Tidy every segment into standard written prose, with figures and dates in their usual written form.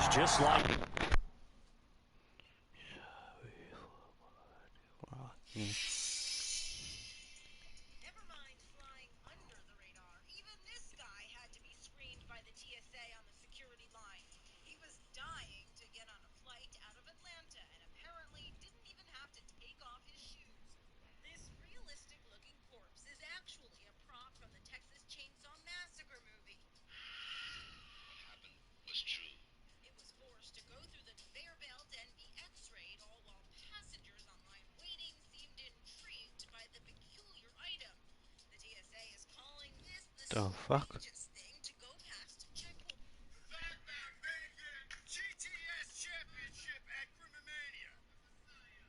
players just like... Never mind flying under the radar. Even this guy had to be screened by the TSA on the security line. He was dying to get on a flight out of Atlanta and apparently didn't even have to take off his shoes. This realistic-looking corpse is actually a prop from the Texas Chainsaw Massacre movie. What happened was true. It was forced to go through the conveyor belt and be x-rayed, all while passengers online waiting seemed intrigued by the peculiar item. The TSA is calling this the fuck? strangest thing to go past checkpoint. GTS Championship at Grimomania.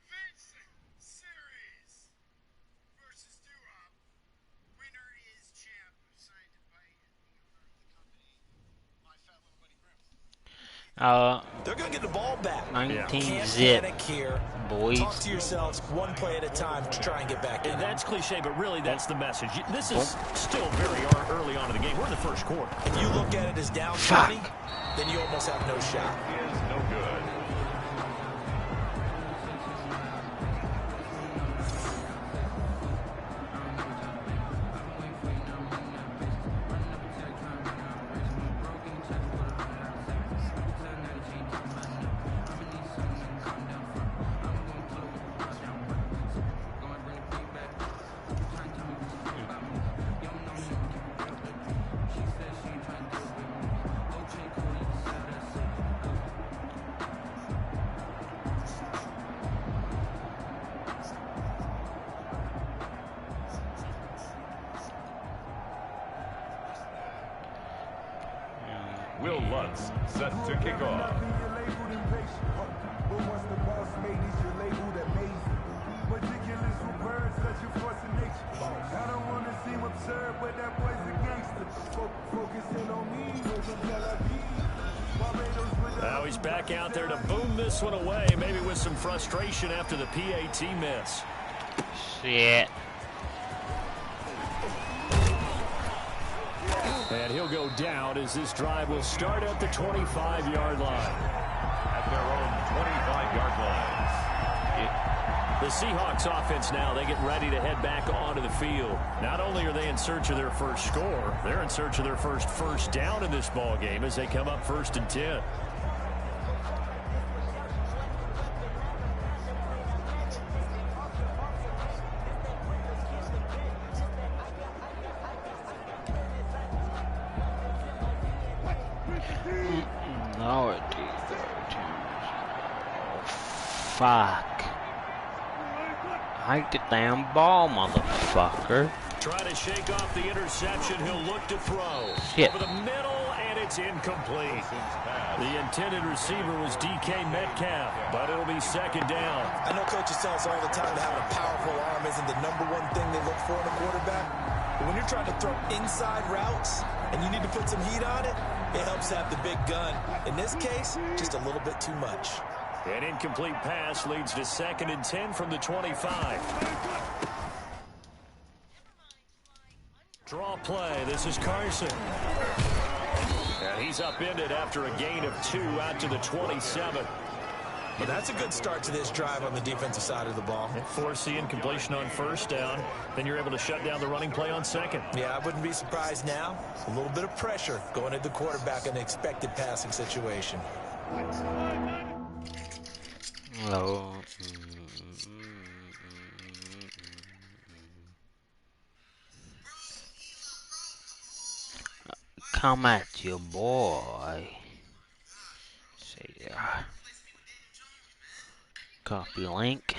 Vincent Series versus Durop. Winner is champ. Signed by the owner of the company, my fat little buddy Grim. They're going to get the ball back. 19 Can't zip, panic here. boys. Talk to yourselves one play at a time to try and get back in. And that's cliche, but really that's the message. This is still very early on in the game. We're in the first quarter. If you look at it as down 20, then you almost have no shot. Is no good. Will Lutz set to kick off. Now he's back out there to boom this one away, maybe with some frustration after the PAT miss. Shit. And he'll go down as this drive will start at the 25-yard line. At their own 25-yard line. The Seahawks offense now, they get ready to head back onto the field. Not only are they in search of their first score, they're in search of their first down in this ball game as they come up 1st and 10. Lord, fuck. Hike the damn ball, motherfucker. Try to shake off the interception. He'll look to throw. Shit. Over the middle, and it's incomplete. The intended receiver was DK Metcalf, but it'll be 2nd down. I know coaches tell us all the time that having a powerful arm isn't the #1 thing they look for in a quarterback. But when you're trying to throw inside routes and you need to put some heat on it, it helps have the big gun. In this case, just a little bit too much. An incomplete pass leads to 2nd and 10 from the 25. Draw play. This is Carson. And he's upended after a gain of 2 out to the 27. But that's a good start to this drive on the defensive side of the ball. Force the incompletion on 1st down. Then you're able to shut down the running play on 2nd. Yeah, I wouldn't be surprised now. A little bit of pressure going at the quarterback in an expected passing situation. Oh. Come at you, boy. See there. Copy link.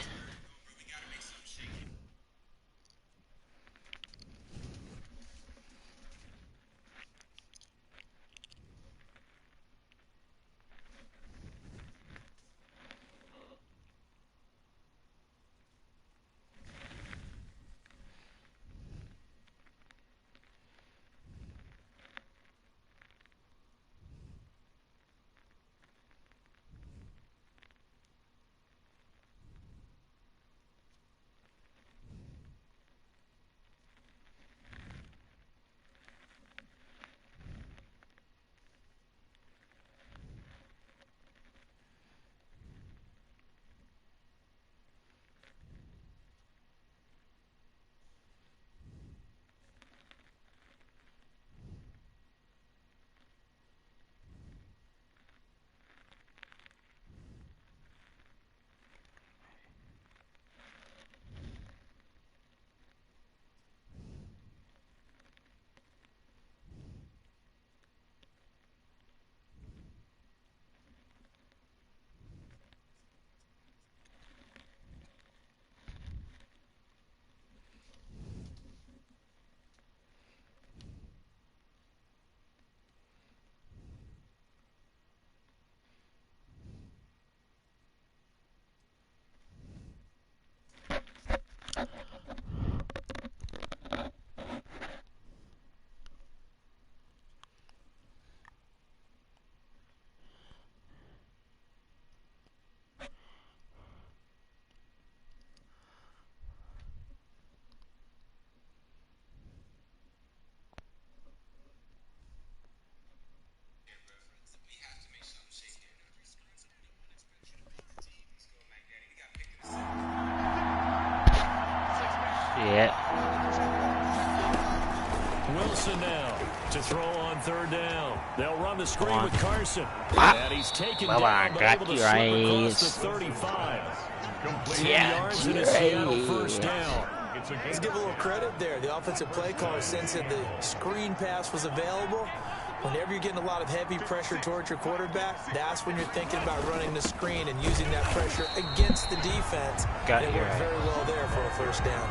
Wilson now to throw on third down. They'll run the screen with Carson. And he's taken Well, I down, but got able to you slip right. across the 35. 10 yards and a Seattle first down. Let's give a little credit there. The offensive play caller sensed that the screen pass was available. Whenever you're getting a lot of heavy pressure towards your quarterback, that's when you're thinking about running the screen and using that pressure against the defense. Got it you worked right. very well there for a first down.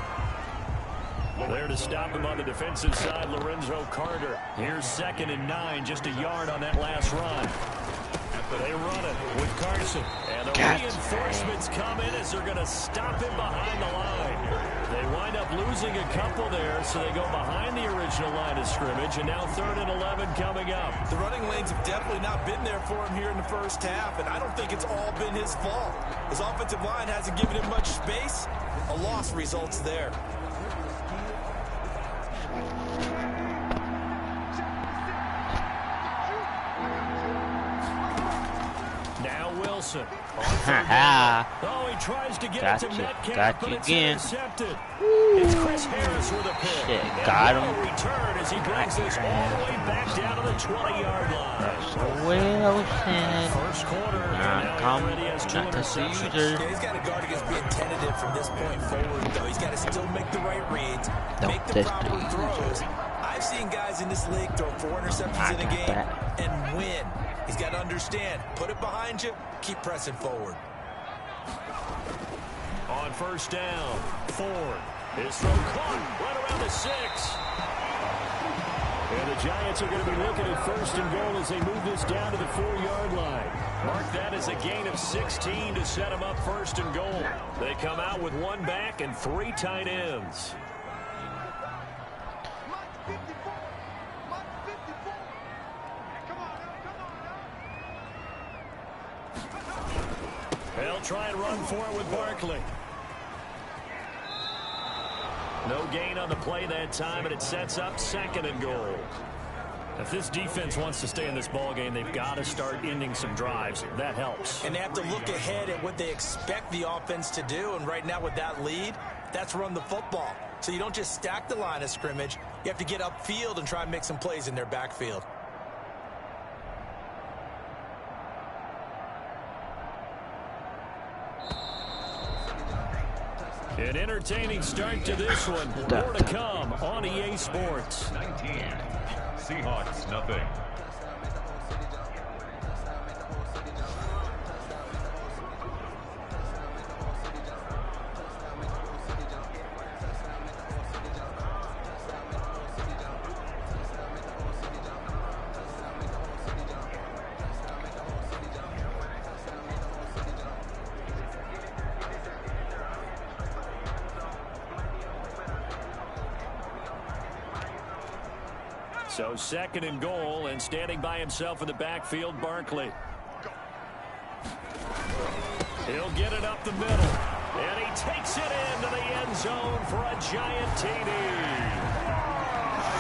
There to stop him on the defensive side, Lorenzo Carter. Here's 2nd and 9, just a yard on that last run. They run it with Carson. And the reinforcements come in as they're going to stop him behind the line. They wind up losing a couple there, so they go behind the original line of scrimmage, and now 3rd and 11 coming up. The running lanes have definitely not been there for him here in the first half, and I don't think it's all been his fault. His offensive line hasn't given him much space. A loss results there. Now Wilson. Oh, he tries to get it to Metcalf, but it's intercepted. It's Chris Harris with a pick. Shit, And got no him. return as he brings this all the way back down to the 20-yard line. Wilson. First quarter. Not come, not to interceptions. Caesar. Yeah, he's got to guard against being tentative from this point forward, though. He's got to still make the right reads, make the proper throws. I've seen guys in this league throw 4 interceptions in a game and win. He's got to understand, put it behind you, keep pressing forward. On first down, Ford. His throw caught right around the 6. And the Giants are going to be looking at 1st and goal as they move this down to the 4-yard line. Mark that as a gain of 16 to set them up 1st and goal. They come out with 1 back and 3 tight ends. They'll try and run for it with Barkley. No gain on the play that time, and it sets up 2nd and goal. If this defense wants to stay in this ball game, they've got to start ending some drives. That helps. And they have to look ahead at what they expect the offense to do. And right now with that lead, that's run the football. So you don't just stack the line of scrimmage. You have to get upfield and try and make some plays in their backfield. An entertaining start to this one. More to come on EA Sports. 19. Seahawks, nothing. So 2nd and goal, and standing by himself in the backfield, Barkley. He'll get it up the middle, and he takes it into the end zone for a giant TD.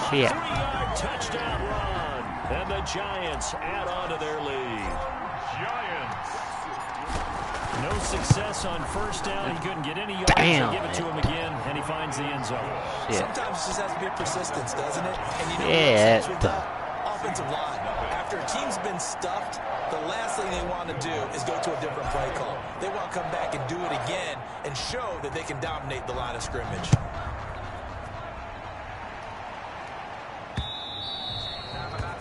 Shit. 3-yard touchdown run, and the Giants add on to their lead. Giants. No success on first down. He couldn't get any yards. Damn. They give it to him again, and he finds the end zone. Shit. Sometimes it just has to be persistence, doesn't it? And you know Yeah. what with that offensive line. After a team's been stuffed, the last thing they want to do is go to a different play call. They want to come back and do it again and show that they can dominate the line of scrimmage.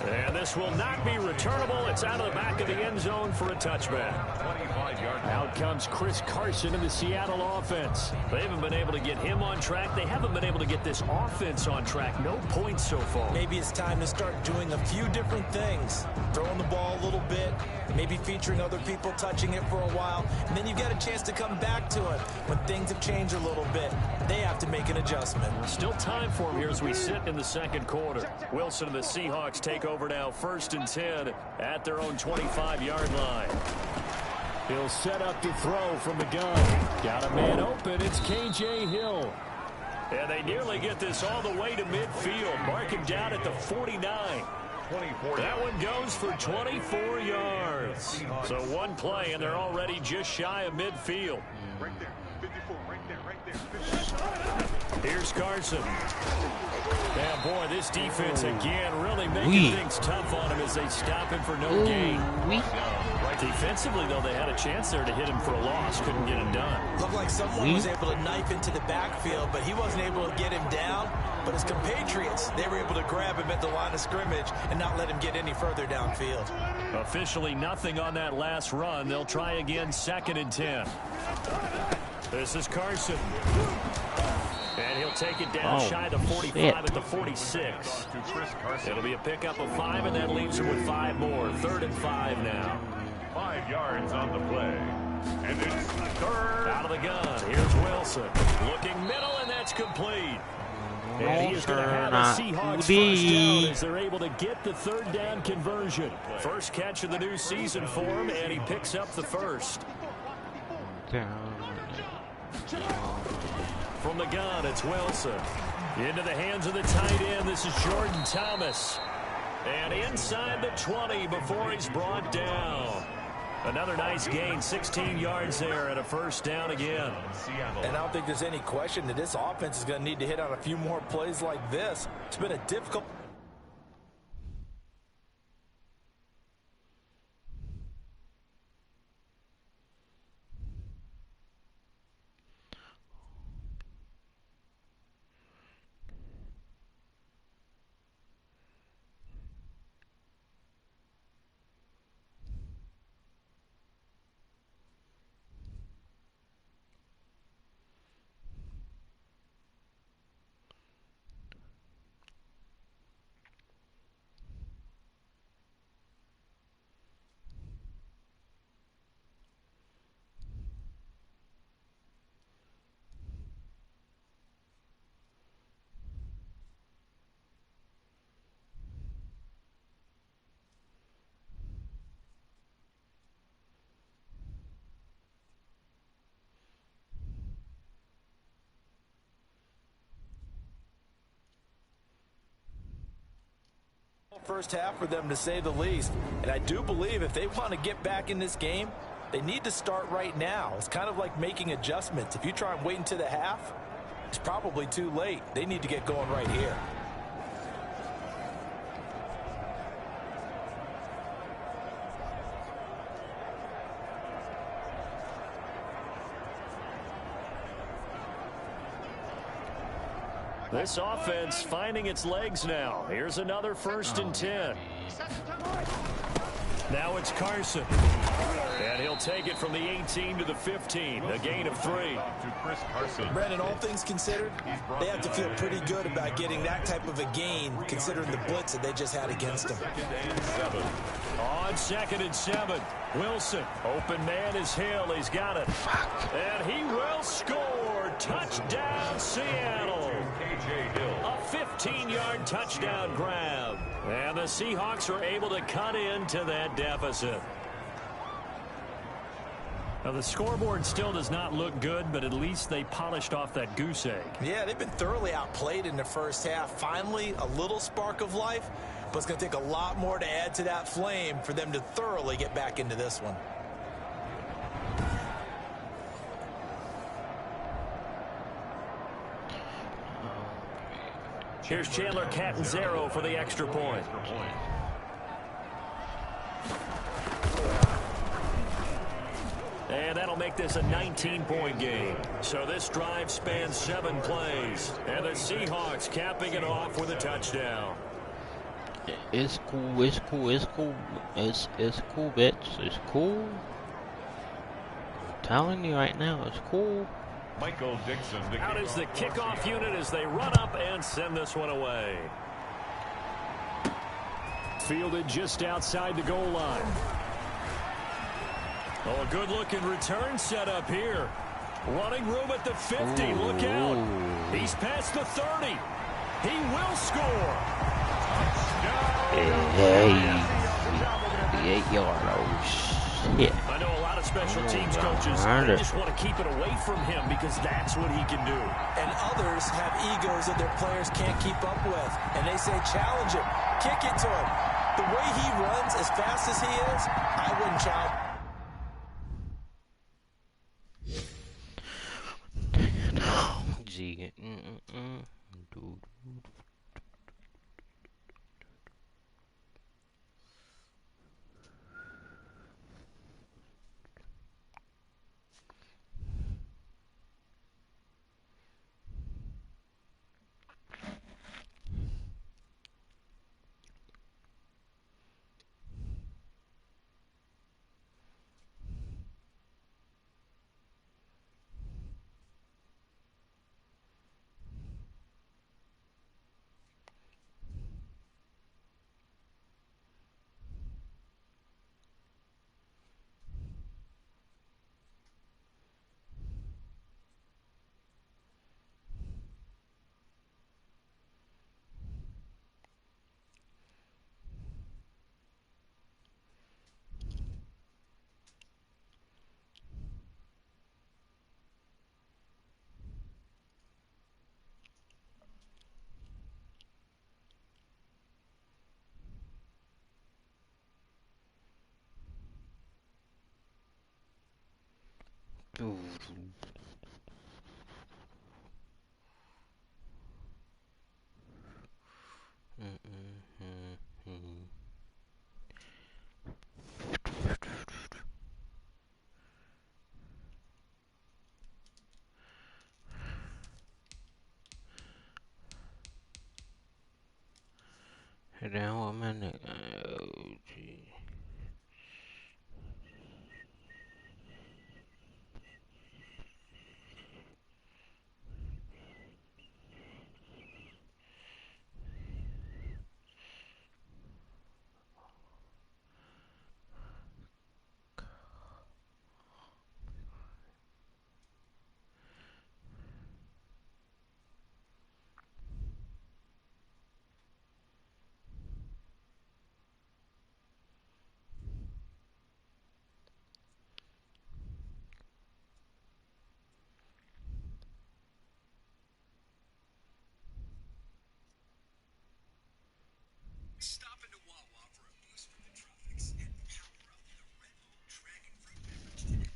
And this will not be returnable. It's out of the back of the end zone for a touchback. 25-yard. Out comes Chris Carson in the Seattle offense. They haven't been able to get him on track. They haven't been able to get this offense on track. No points so far. Maybe it's time to start doing a few different things. Throwing the ball a little bit, maybe featuring other people touching it for a while, and then you've got a chance to come back to it when things have changed a little bit. They have to make an adjustment. Still time for him here as we sit in the 2nd quarter. Wilson and the Seahawks take over now 1st and 10 at their own 25-yard line. He'll set up to throw from the gun. Got a man open. It's KJ Hill. And they nearly get this all the way to midfield. Marking down at the 49. 24. That one goes for 24 yards. So one play, and they're already just shy of midfield. Right there. 54, right there, right there. 54. Here's Carson. Yeah, boy, this defense again really making things tough on him as they stop him for no gain. Defensively, though, they had a chance there to hit him for a loss. Couldn't get him done. Looked like someone was able to knife into the backfield, but he wasn't able to get him down. But his compatriots, they were able to grab him at the line of scrimmage and not let him get any further downfield. Officially nothing on that last run. They'll try again, 2nd and 10. This is Carson. And he'll take it down shy of 45 at the 46. It'll be a pickup of 5, and that leaves him with 5 more. 3rd and 5 now. 5 yards on the play. And it's 3rd. Out of the gun. Here's Wilson. Looking middle, and that's complete. And he is going to have the Seahawks first down as they're able to get the 3rd down conversion. First catch of the new season for him, and he picks up the first. From the gun, it's Wilson. Into the hands of the tight end. This is Jordan Thomas. And inside the 20 before he's brought down. Another nice gain, 16 yards there and a first down again. And I don't think there's any question that this offense is going to need to hit on a few more plays like this. It's been a difficult... First half for them, to say the least. And I do believe if they want to get back in this game, they need to start right now. It's kind of like making adjustments. If you try and wait until the half, it's probably too late. They need to get going right here. This offense finding its legs now. Here's another 1st and 10. Now it's Carson. And he'll take it from the 18 to the 15. A gain of 3. Brandon, all things considered, they have to feel pretty good about getting that type of a gain, considering the blitz that they just had against them. On 2nd and 7. Wilson. Open man is Hill. He's got it. And he will score. Touchdown, Seattle. A 15-yard touchdown grab. And the Seahawks are able to cut into that deficit. Now, the scoreboard still does not look good, but at least they polished off that goose egg. Yeah, they've been thoroughly outplayed in the first half. Finally, a little spark of life, but it's going to take a lot more to add to that flame for them to thoroughly get back into this one. Here's Chandler Catanzaro for the extra point. And that'll make this a 19-point game. So this drive spans 7 plays. And the Seahawks capping it off with a touchdown. It's cool, it's cool, it's cool. It's cool, bitch. It's cool. I'm telling you right now, it's cool. Michael Dixon. Out is the kickoff unit as they run up and send this one away. Fielded just outside the goal line. Oh, a good-looking return set up here. Running room at the 50. Ooh. Look out. He's past the 30. He will score. Hey, the 8-yard. Oh, shit. I know a lot of special teams coaches, they just want to keep it away from him because that's what he can do. And others have egos that their players can't keep up with. And they say, challenge him. Kick it to him. The way he runs as fast as he is, I wouldn't challenge. Gee, Now I'm in it. Oh, gee. Stop into Wawa for a boost from the tropics and power up with a Red Bull Dragon Fruit beverage.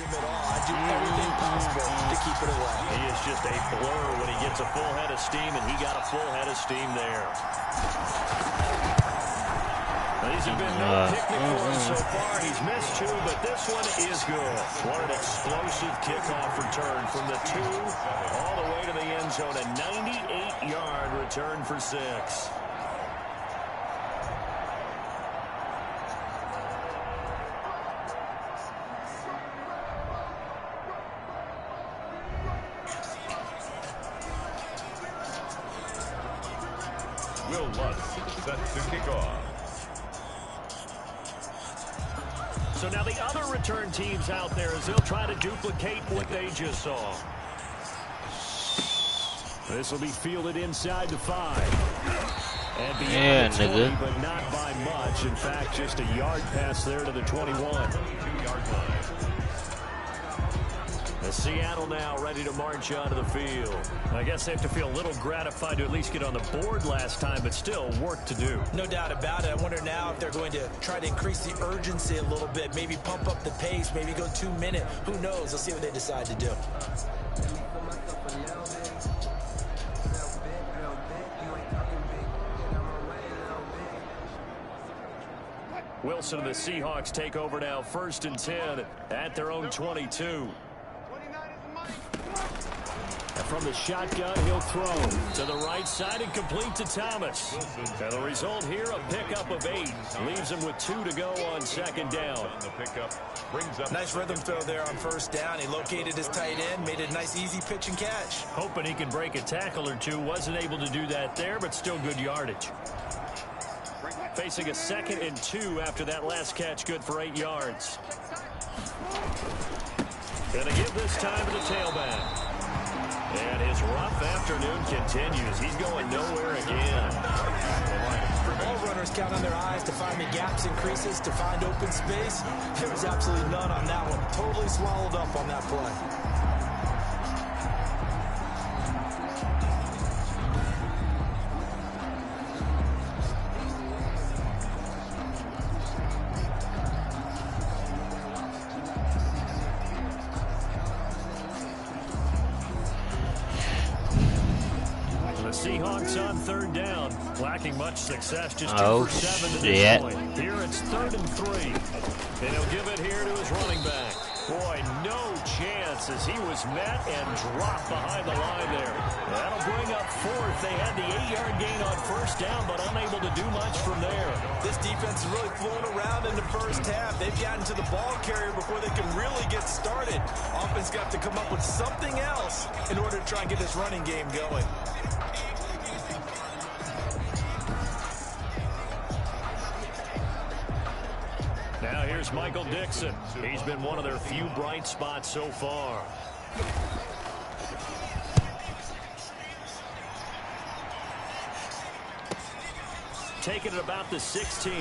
Him at all. I do everything possible to keep it away. He is just a blur when he gets a full head of steam, and he got a full head of steam there. These have been no picnic for him so far. He's missed two, but this one is good. What an explosive kickoff return from the 2 all the way to the end zone. A 98-yard return for 6. Will Lutz sets the kickoff. So now the other return teams out there as they'll try to duplicate what they just saw. This will be fielded inside the 5. And beyond the 20, but not by much. In fact, just a yard pass there to the 21. 2-yard line. Seattle now ready to march onto the field. I guess they have to feel a little gratified to at least get on the board last time, but still work to do. No doubt about it. I wonder now if they're going to try to increase the urgency a little bit, maybe pump up the pace, maybe go 2 minute. Who knows? Let's see what they decide to do. Wilson and the Seahawks take over now, 1st and 10 at their own 22. And from the shotgun, he'll throw to the right side and complete to Thomas. And the result here, a pickup of 8. Leaves him with 2 to go on 2nd down. The pickup brings up Nice rhythm throw there on 1st down. He located his tight end, made a nice easy pitch and catch. Hoping he can break a tackle or two. Wasn't able to do that there, but still good yardage. Facing a 2nd and 2 after that last catch, good for 8 yards. Gonna give this time to the tailback. And his rough afternoon continues. He's going nowhere again. Ball runners count on their eyes to find the gaps and creases, to find open space. There was absolutely none on that one. Totally swallowed up on that play. Seahawks on third down, lacking much success, just 2 Oh, for 7 to shit. this point. Here it's 3rd and 3, and he'll give it here to his running back. Boy, no chance as he was met and dropped behind the line there. That'll bring up 4th. They had the 8-yard gain on first down, but unable to do much from there. This defense is really flown around in the first half. They've gotten to the ball carrier before they can really get started. Offense got to come up with something else in order to try and get this running game going. Now here's Michael Dixon. He's been one of their few bright spots so far. Taking it about the 16.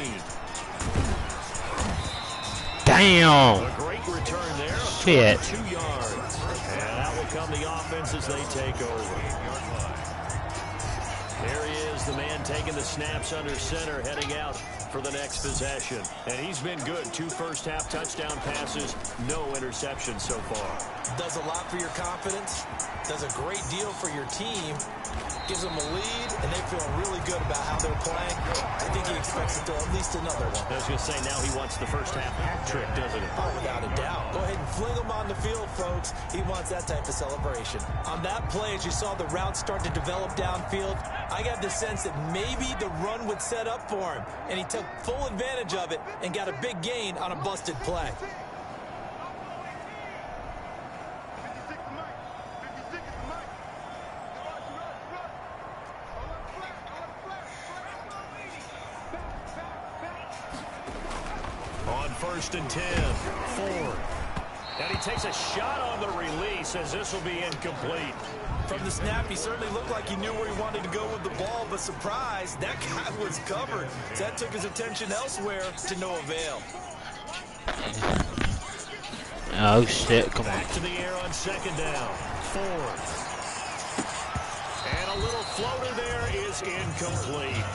Damn. A great return there. Shit. 2 yards. And that will come the offense as they take over. There he is, the man taking the snaps under center, heading out for the next possession. And he's been good. 2 first-half touchdown passes, no interceptions so far. Does a lot for your confidence, does a great deal for your team, gives them a lead, and they feel really good about how they're playing. I think he expects to throw at least another one. I was going to say, now he wants the first-half hat trick, doesn't he? Oh, without a doubt. Go ahead and fling him on the field, folks. He wants that type of celebration. On that play, as you saw the route start to develop downfield, I got the sense that maybe the run would set up for him, and he took full advantage of it and got a big gain on a busted play. On 1st and 10, Ford. And he takes a shot on the release as this will be incomplete. From the snap, he certainly looked like he knew where he wanted to go with the ball, but surprise, that guy was covered. So that took his attention elsewhere to no avail. Oh, shit. Come on. Back to the air on 2nd down. Ford. And a little floater there is incomplete.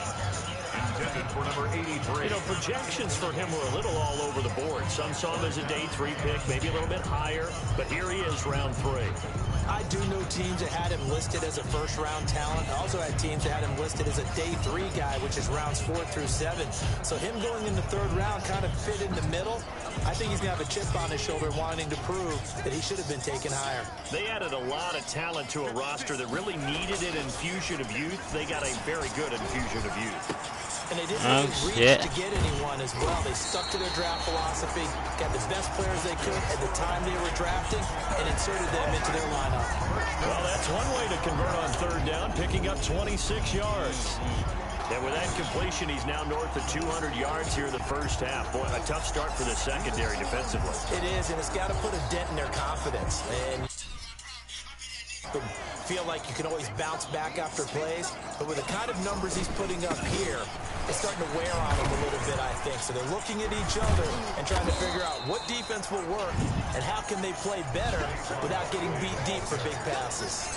Intended for number 83. You know, projections for him were a little all over the board. Some saw him as a day 3 pick, maybe a little bit higher, but here he is, round 3. I do know teams that had him listed as a first-round talent. I also had teams that had him listed as a day 3 guy, which is rounds 4 through 7. So him going in the 3rd round kind of fit in the middle. I think he's going to have a chip on his shoulder wanting to prove that he should have been taken higher. They added a lot of talent to a roster that really needed an infusion of youth. They got a very good infusion of youth. And they didn't really reach to get anyone as well. They stuck to their draft philosophy, got the best players they could at the time they were drafting, and inserted them into their lineup. Well, that's one way to convert on 3rd down, picking up 26 yards. And with that completion, he's now north of 200 yards here in the first half. Boy, a tough start for the secondary defensively. It is, and it's got to put a dent in their confidence. And feel like you can always bounce back after plays, but with the kind of numbers he's putting up here, it's starting to wear on him a little bit, I think. So they're looking at each other and trying to figure out what defense will work and how can they play better without getting beat deep for big passes.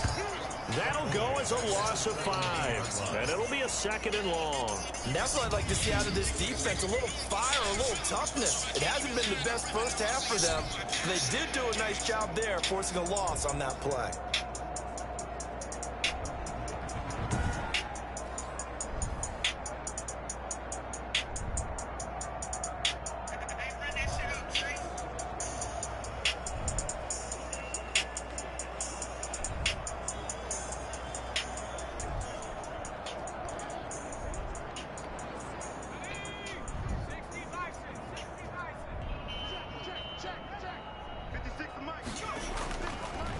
That'll go as a loss of 5, and it'll be a 2nd and long. And that's what I'd like to see out of this defense, a little fire, a little toughness. It hasn't been the best first half for them. They did do a nice job there, forcing a loss on that play.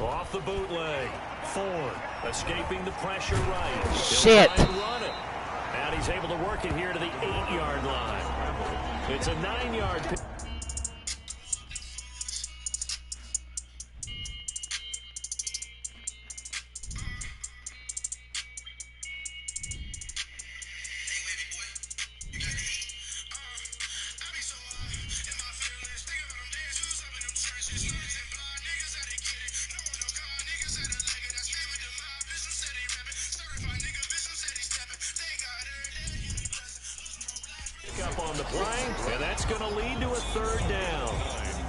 Off the bootleg. Ford escaping the pressure right. He'll Shit. try and run it. And he's able to work it here to the 8-yard line. It's a 9-yard pick. lead to a third down.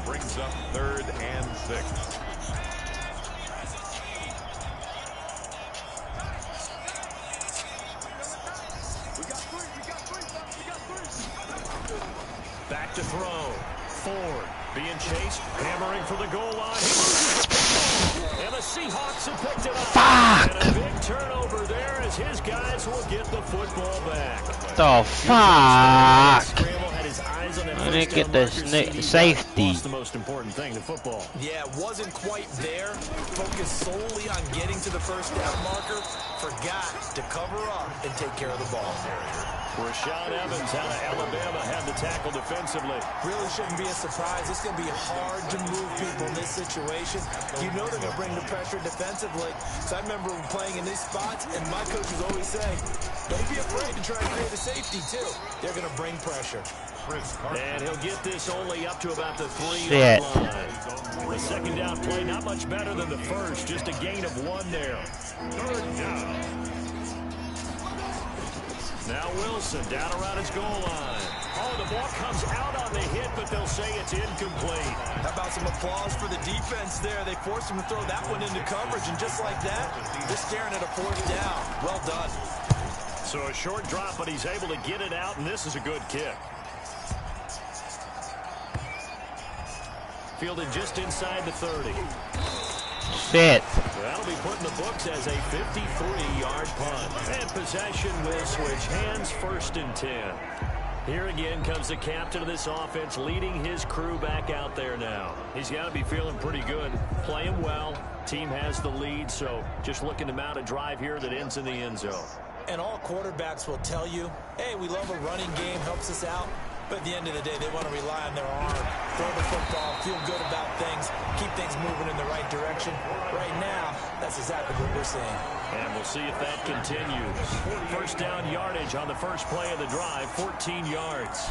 Brings up 3rd and 6. Back to throw. Ford being chased, hammering for the goal line. And the Seahawks have picked it up. Fuck! And a big turnover there as his guys will get the football back. The fuck! Scramble had his eyes on that I didn't first get down the marker, safety. Lost the most important thing, the football. Yeah, wasn't quite there. Focused solely on getting to the first down marker. Forgot to cover up and take care of the ball. Rashawn Evans out of Alabama had the tackle defensively. Really shouldn't be a surprise. It's going to be hard to move people in this situation. You know they're going to bring the pressure defensively. So I remember playing in these spots, and my coaches always say, don't be afraid to try to create a safety, too. They're going to bring pressure. And he'll get this only up to about the 3-yard line. The second down play, not much better than the first. Just a gain of 1 there. 3rd down. Now Wilson down around his goal line. Oh, the ball comes out on the hit, but they'll say it's incomplete. How about some applause for the defense there? They forced him to throw that one into coverage, and just like that, they're staring at a 4th down. Well done. So a short drop, but he's able to get it out, and this is a good kick. Fielded just inside the 30. Shit. That'll be put in the books as a 53-yard punt. And possession will switch hands, 1st and 10. Here again comes the captain of this offense, leading his crew back out there now. He's got to be feeling pretty good, playing well. Team has the lead, so just looking to mount a drive here that ends in the end zone. And all quarterbacks will tell you, hey, we love a running game, helps us out. But at the end of the day, they want to rely on their arm, throw the football, feel good about things, keep things moving in the right direction. Right now, that's exactly what we're seeing. And we'll see if that continues. First down yardage on the first play of the drive, 14 yards.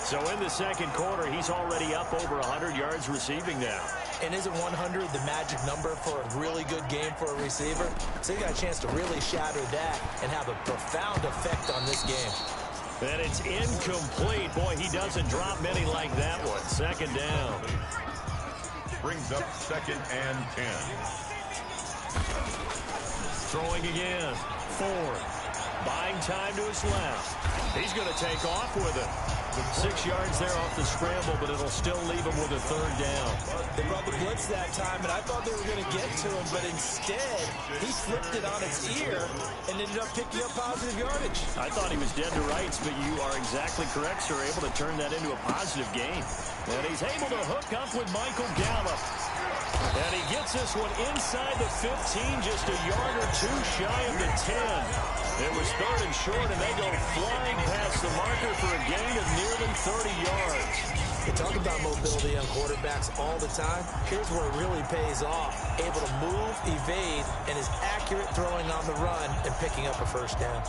So in the second quarter, he's already up over 100 yards receiving now. And isn't 100 the magic number for a really good game for a receiver? So you got a chance to really shatter that and have a profound effect on this game. And it's incomplete. Boy, he doesn't drop many like that one. Second down. Brings up 2nd and 10. Throwing again. Ford. Buying time to his left. He's going to take off with it. 6 yards there off the scramble, but it'll still leave him with a 3rd down. They brought the blitz that time, and I thought they were going to get to him, but instead, he flipped it on its ear and ended up picking up positive yardage. I thought he was dead to rights, but you are exactly correct, sir. Able to turn that into a positive gain. And he's able to hook up with Michael Gallup. And he gets this one inside the 15, just a yard or 2 shy of the 10. It was 3rd and short, and they go flying past the marker for a gain of nearly 30 yards. We talk about mobility on quarterbacks all the time. Here's where it really pays off. Able to move, evade, and is accurate throwing on the run and picking up a 1st down.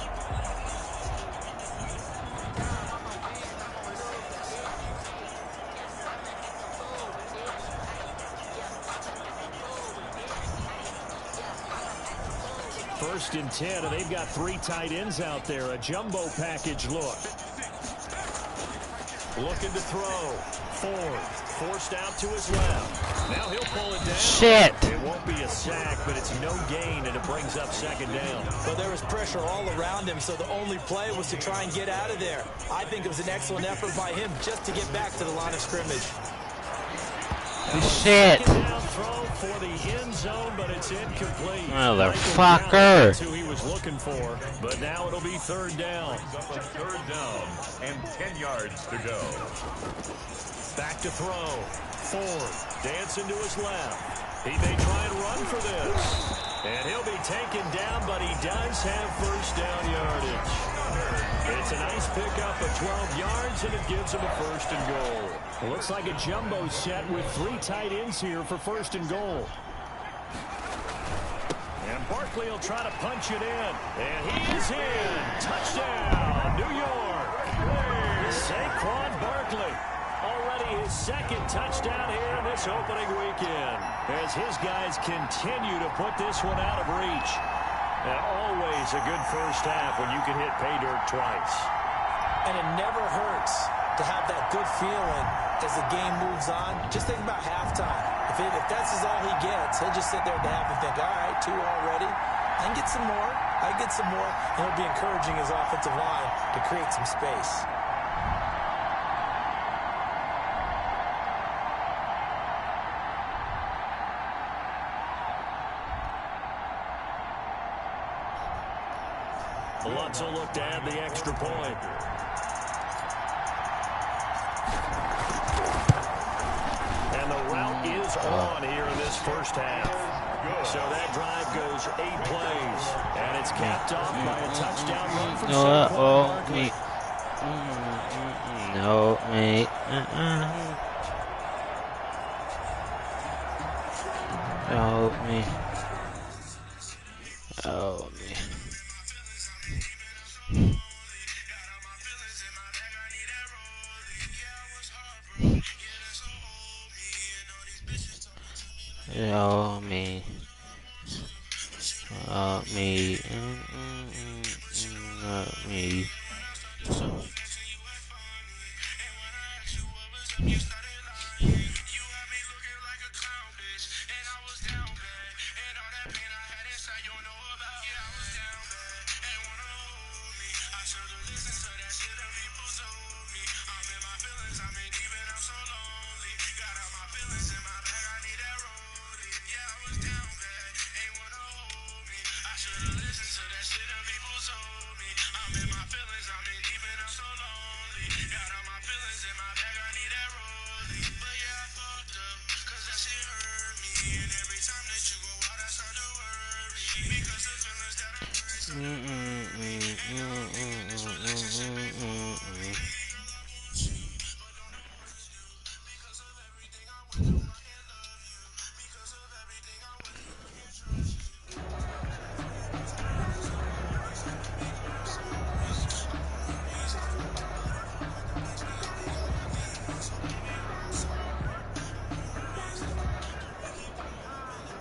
First and 10, and they've got 3 tight ends out there. A jumbo package look. Looking to throw. Ford forced out to his left. Now he'll pull it down. Shit. It won't be a sack, but it's no gain, and it brings up 2nd down. But there was pressure all around him, so the only play was to try and get out of there. I think it was an excellent effort by him just to get back to the line of scrimmage. Shit. Down throw for the end zone, but it's incomplete. Motherfucker. That's who he was looking for, but now it'll be 3rd down. Brings up a 3rd down and 10 yards to go. Back to throw. Ford dancing to his left. He may try and run for this. And he'll be taken down, but he does have 1st down yardage. It's a nice pickup of 12 yards, and it gives him a 1st and goal. It looks like a jumbo set with 3 tight ends here for 1st and goal. And Barkley will try to punch it in. And he is in. Touchdown, New York. Saquon Barkley. Already his 2nd touchdown here in this opening weekend. As his guys continue to put this one out of reach. And always a good first half when you can hit pay dirt twice. And it never hurts to have that good feeling as the game moves on. Just think about halftime. If that's all he gets, he'll just sit there at the half and think, all right, 2 already. I can get some more. And he'll be encouraging his offensive line to create some space. Lutz will look to add the extra point. And the route is on here in this first half. So that drive goes 8 plays. And it's capped off by a touchdown run from Saquon Barkley. No, mate. Oh, me. Oh, me. Oh, me. Oh, me. Me.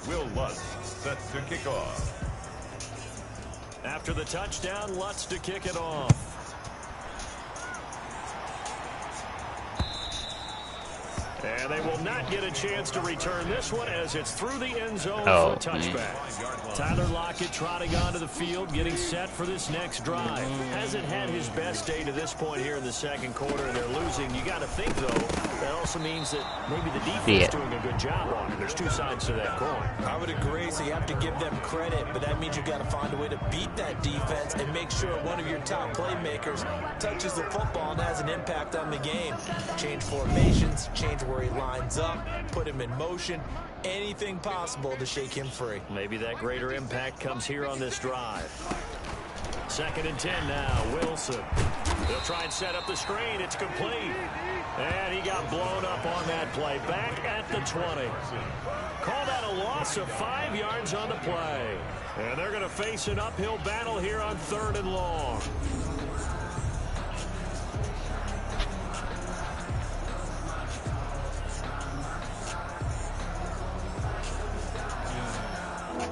Will Lutz set to kick off. After the touchdown, Lutz to kick it off. And they will not get a chance to return this one as it's through the end zone for a touchback. Tyler Lockett trotting onto the field, getting set for this next drive. Hasn't had his best day to this point here in the second quarter, and they're losing. You got to think, though, that also means that maybe the defense is doing a good job on it. There's two sides to that coin. I would agree, so you have to give them credit, but that means you've got to find a way to beat that defense and make sure one of your top playmakers touches the football and has an impact on the game. Change formations, change where he lines up, put him in motion, anything possible to shake him free. Maybe that greater impact comes here on this drive. 2nd and 10 now. Wilson. They'll try and set up the screen. It's complete. And he got blown up on that play. Back at the 20. Call that a loss of 5 yards on the play. And they're going to face an uphill battle here on 3rd and long.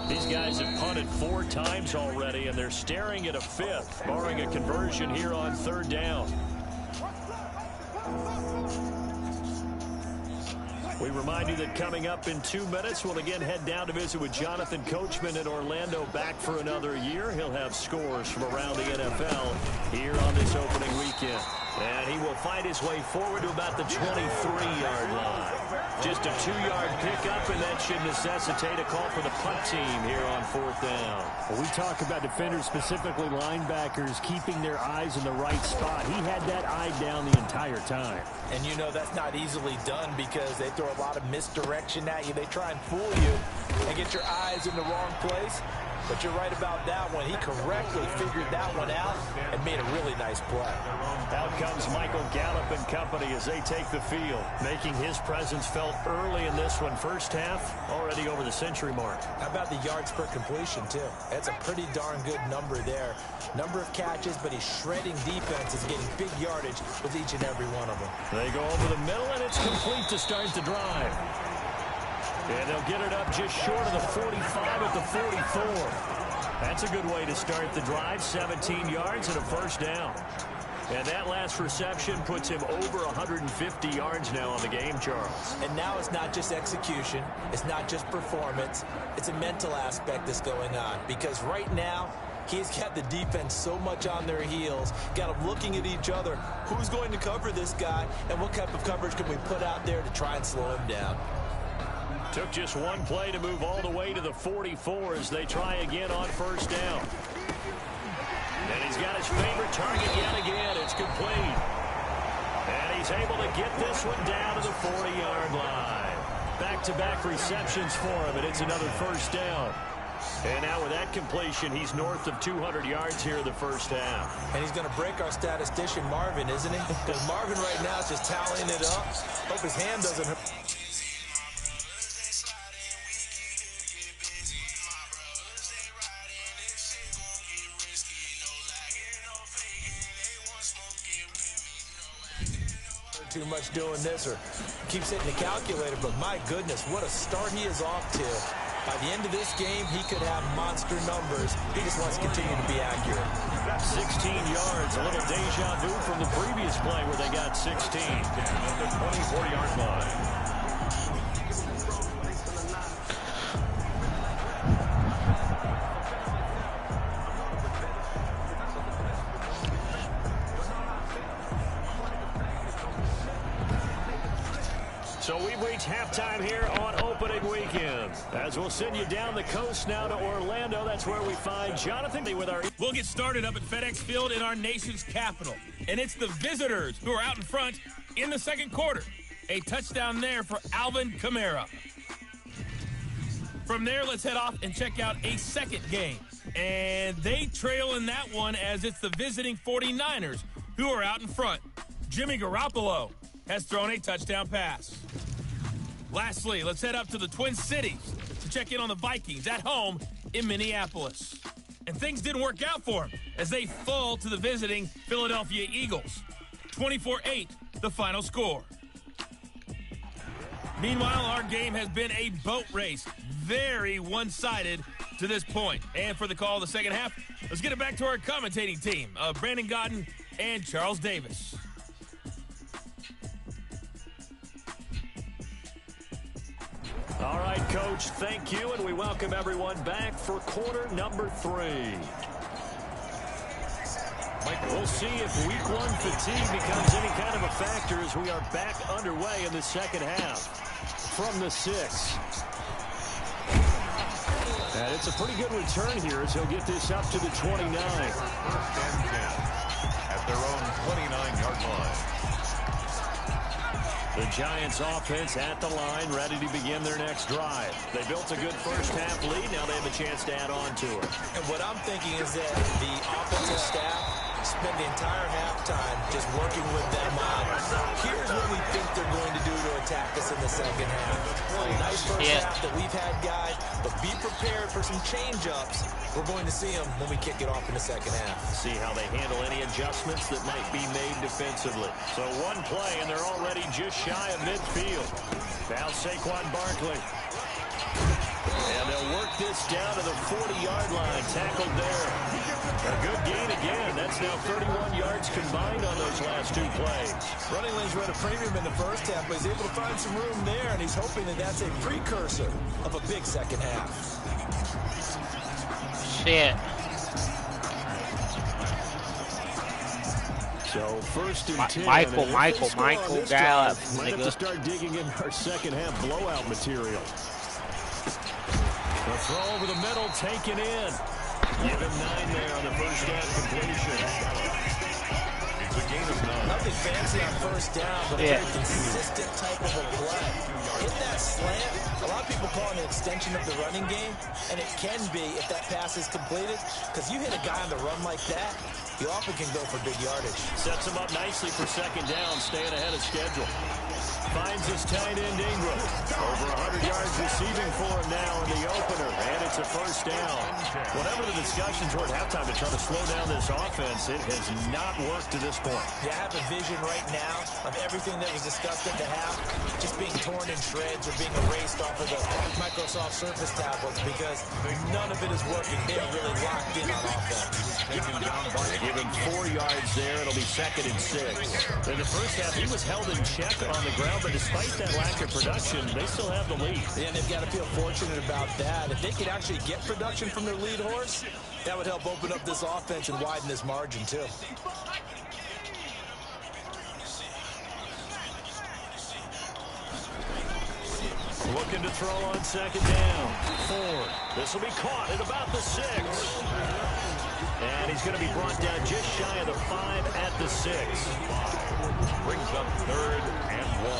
These guys have punted 4 times already, and they're staring at a 5th, barring a conversion here on 3rd down. We remind you that coming up in 2 minutes, we'll again head down to visit with Jonathan Coachman in Orlando, back for another year. He'll have scores from around the NFL here on this opening weekend. And he will fight his way forward to about the 23-yard line. Just a 2-yard pickup, and that should necessitate a call for the punt team here on 4th down. Well, we talk about defenders, specifically linebackers, keeping their eyes in the right spot. He had that eye down the entire time. And you know that's not easily done because they throw a lot of misdirection at you. They try and fool you and get your eyes in the wrong place. But you're right about that one. He correctly figured that one out and made a really nice play. Out comes Michael Gallup and company as they take the field, making his presence felt early in this one. First half, already over the century mark. How about the yards per completion, too? That's a pretty darn good number there. Number of catches, but he's shredding defenses, getting big yardage with each and every one of them. They go over the middle, and it's complete to start the drive. And they'll get it up just short of the 45 at the 44. That's a good way to start the drive. 17 yards and a first down. And that last reception puts him over 150 yards now on the game, Charles. And now it's not just execution. It's not just performance. It's a mental aspect that's going on. Because right now, he's got the defense so much on their heels, got them looking at each other. Who's going to cover this guy, and what type of coverage can we put out there to try and slow him down? Took just one play to move all the way to the 44 as they try again on first down. And he's got his favorite target yet again. It's complete. And he's able to get this one down to the 40-yard line. Back-to-back receptions for him, and it's another first down. And now with that completion, he's north of 200 yards here in the first half. And he's going to break our statistician Marvin, isn't he? Because Marvin right now is just tallying it up. Hope his hand doesn't hurt. Too much doing this or keeps hitting the calculator, but my goodness, what a start he is off to. By the end of this game, he could have monster numbers. He just wants to continue to be accurate. 16 yards, a little deja vu from the previous play where they got 16 at the 24-yard line. So we've reached halftime here on opening weekend. As we'll send you down the coast now to Orlando. That's where we find Jonathan with our... We'll get started up at FedEx Field in our nation's capital. And it's the visitors who are out in front in the second quarter. A touchdown there for Alvin Kamara. From there, let's head off and check out a second game. And they trail in that one as it's the visiting 49ers who are out in front. Jimmy Garoppolo has thrown a touchdown pass. Lastly, let's head up to the Twin Cities to check in on the Vikings at home in Minneapolis. And things didn't work out for them as they fall to the visiting Philadelphia Eagles. 24-8, the final score. Meanwhile, our game has been a boat race. Very one-sided to this point. And for the call of the second half, let's get it back to our commentating team of Brandon Godden and Charles Davis. All right, Coach, thank you, and we welcome everyone back for quarter number 3. We'll see if week 1 fatigue becomes any kind of a factor as we are back underway in the second half from the 6. And it's a pretty good return here as he'll get this up to the 29. First and 10 at their own 29-yard line. The Giants offense at the line, ready to begin their next drive. They built a good first half lead. Now they have a chance to add on to it. And what I'm thinking is that the offensive staff spend the entire halftime just working with them on here's what we think they're going to do to attack us in the second half. Nice first half that we've had, guys, but be prepared for some change-ups. We're going to see them when we kick it off in the second half. See how they handle any adjustments that might be made defensively. So one play, and they're already just shy of midfield. Now Saquon Barkley. And they'll work this down to the 40-yard line. Tackled there. A good gain again. That's now 31 yards combined on those last 2 plays. Running lanes were at a premium in the first half, but he's able to find some room there, and he's hoping that that's a precursor of a big second half. Shit. So first and 10. Michael Gallup. Might have to start digging in our second half blowout material. The throw over the middle, taken in. Give him 9 there on the first down completion. It's a gain of 9. Nothing fancy on first down, but a very consistent type of a play. Hit that slant. A lot of people call it an extension of the running game, and it can be if that pass is completed, because you hit a guy on the run like that, you often can go for big yardage. Sets him up nicely for second down, staying ahead of schedule. finds his tight end Ingram. Over 100 yards receiving for him now in the opener, and it's a first down. Whatever the discussions were at halftime to try to slow down this offense, it has not worked to this point. Yeah, I have a vision right now of everything that was discussed at the half just being torn in shreds or being erased off of the Microsoft Surface tablets because none of it is working. They're really locked in on offense. Give him 4 yards there. It'll be 2nd and 6. In the first half, he was held in check on the ground, but despite that lack of production, they still have the lead. Yeah, and they've got to feel fortunate about that. If they could actually get production from their lead horse, that would help open up this offense and widen this margin, too. Looking to throw on 2nd down. Ford. This will be caught at about the 6. And he's going to be brought down just shy of the 5 at the 6. Brings up 3rd and 1.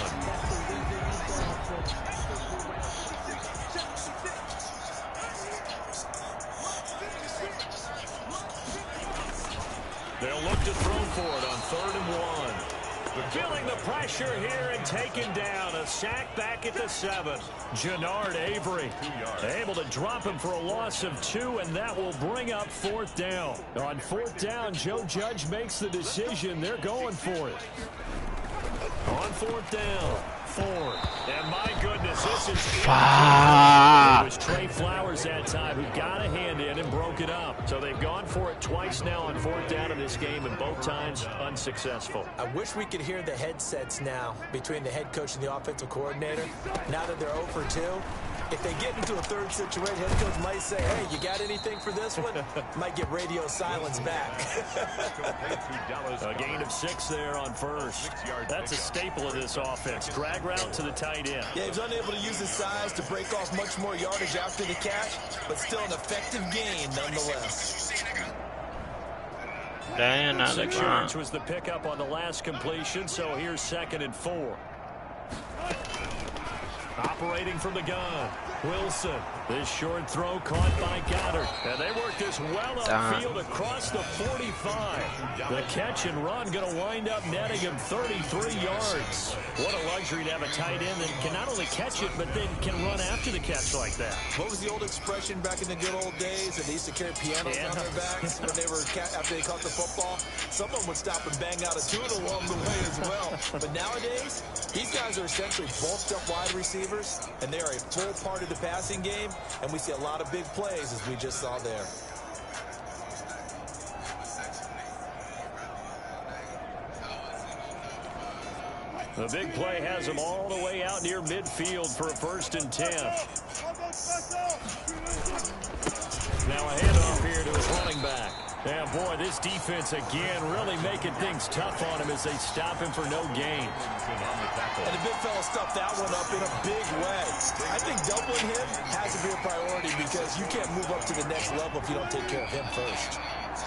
They'll look to throw for it on 3rd and 1. Feeling the pressure here and taken down. A sack back at the 7. Jannard Avery able to drop him for a loss of 2, and that will bring up 4th down. On 4th down, Joe Judge makes the decision. They're going for it. On 4th down, Ford. And my goodness, this is it was Trey Flowers that time who got a hand in and broke it up. So they've gone for it twice now on 4th down in this game, and both times unsuccessful. I wish we could hear the headsets now between the head coach and the offensive coordinator. Now that they're 0 for 2, if they get into a 3rd situation, head coach might say, hey, you got anything for this one? Might get radio silence back. A gain of 6 there on 1st. That's a staple of this offense. Drag route to the tight end. Yeah, he was unable to use his size to break off much more yardage after the catch, but still an effective gain nonetheless. 6 yards was the pickup on the last completion, so here's 2nd and 4. Operating from the gun, Wilson. This short throw caught by Goddard. And they work this well upfield across the 45. The catch and run going to wind up netting him 33 yards. What a luxury to have a tight end that can not only catch it, but then can run after the catch like that. What was the old expression back in the good old days that they used to carry pianos on their backs when they were after they caught the football? Someone would stop and bang out a tune along the way as well. But nowadays, these guys are essentially bulked up wide receivers, and they are a full part of the passing game, and we see a lot of big plays as we just saw there. The big play has them all the way out near midfield for a 1st and 10. Now a handoff here to his running back. And boy, this defense again really making things tough on him as they stop him for no gain. And the big fella stuffed that one up in a big way. I think doubling him has to be a priority because you can't move up to the next level if you don't take care of him first.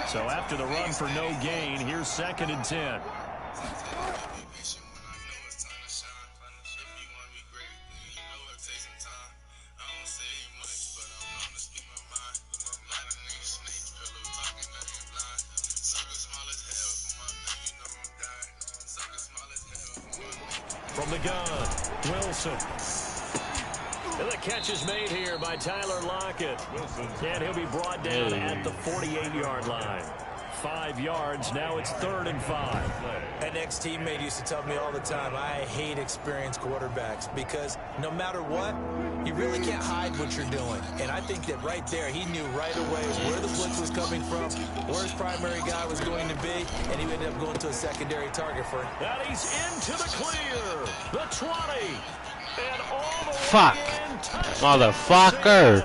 So after the run for no gain, here's 2nd and 10. From the gun, Wilson. And the catch is made here by Tyler Lockett. And he'll be brought down at the 48-yard line. 5 yards, now it's 3rd and 5. An ex-teammate used to tell me all the time, I hate experienced quarterbacks because no matter what, you really can't hide what you're doing. And I think that right there, he knew right away where the blitz was coming from, where his primary guy was going to be, and he ended up going to a secondary target for him. And he's into the clear. The 20. And all the Fuck. way in. Motherfucker.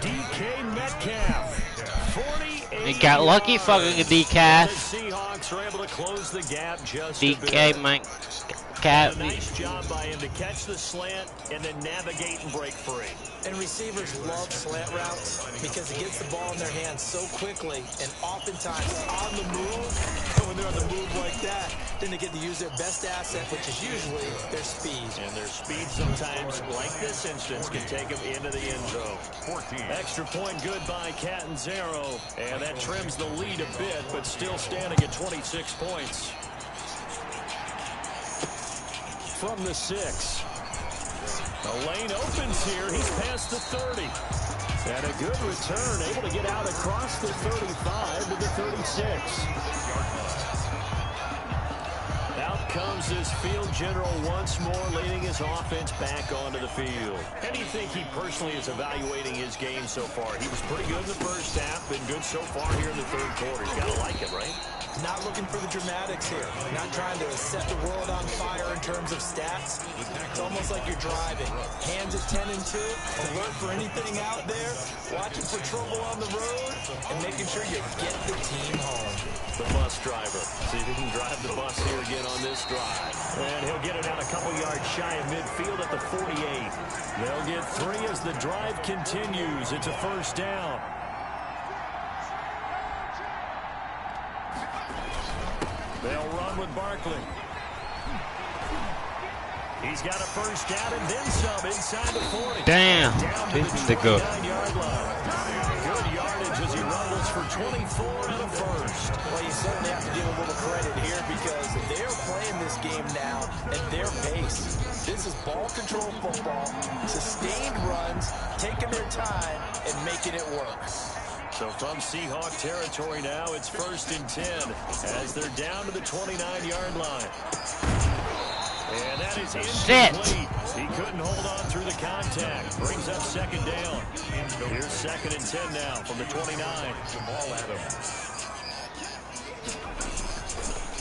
DK Metcalf. 48. He got lucky fucking decaf. The Seahawks are able to close the gap just DK a bit. Metcalf. A nice job by him to catch the slant and then navigate and break free. And receivers love slant routes because it gets the ball in their hands so quickly and oftentimes on the move. And when they're on the move like that, then they get to use their best asset, which is usually their speed. And their speed sometimes, like this instance, can take them into the end zone. 14. Extra point good by Catanzaro. And that trims the lead a bit, but still standing at 26 points. from the 6. The lane opens here. He's past the 30. And a good return, able to get out across the 35 to the 36. Out comes this field general once more, leading his offense back onto the field. How do you think he personally is evaluating his game so far? He was pretty good in the first half, been good so far here in the third quarter. He's got to like it, right? Not looking for the dramatics here. Not trying to set the world on fire in terms of stats. It's almost like you're driving. Hands at 10 and 2. Alert for anything out there. Watching for trouble on the road. And making sure you get the team home. The bus driver. See if he can drive the bus here again on this drive. And he'll get it out a couple yards shy of midfield at the 48. They'll get 3 as the drive continues. It's a first down. They'll run with Barkley. He's got a first down and then some inside the 40. Damn. Down to the 29-yard line. Good yardage as he rumbles for 24 and a first. Well, you certainly have to give a little credit here because they're playing this game now at their pace. This is ball control football, sustained runs, taking their time, and making it work. So from Seahawk territory now, it's 1st and 10 as they're down to the 29-yard line. And that is incomplete. He couldn't hold on through the contact. Brings up second down. Here's 2nd and 10 now from the 29.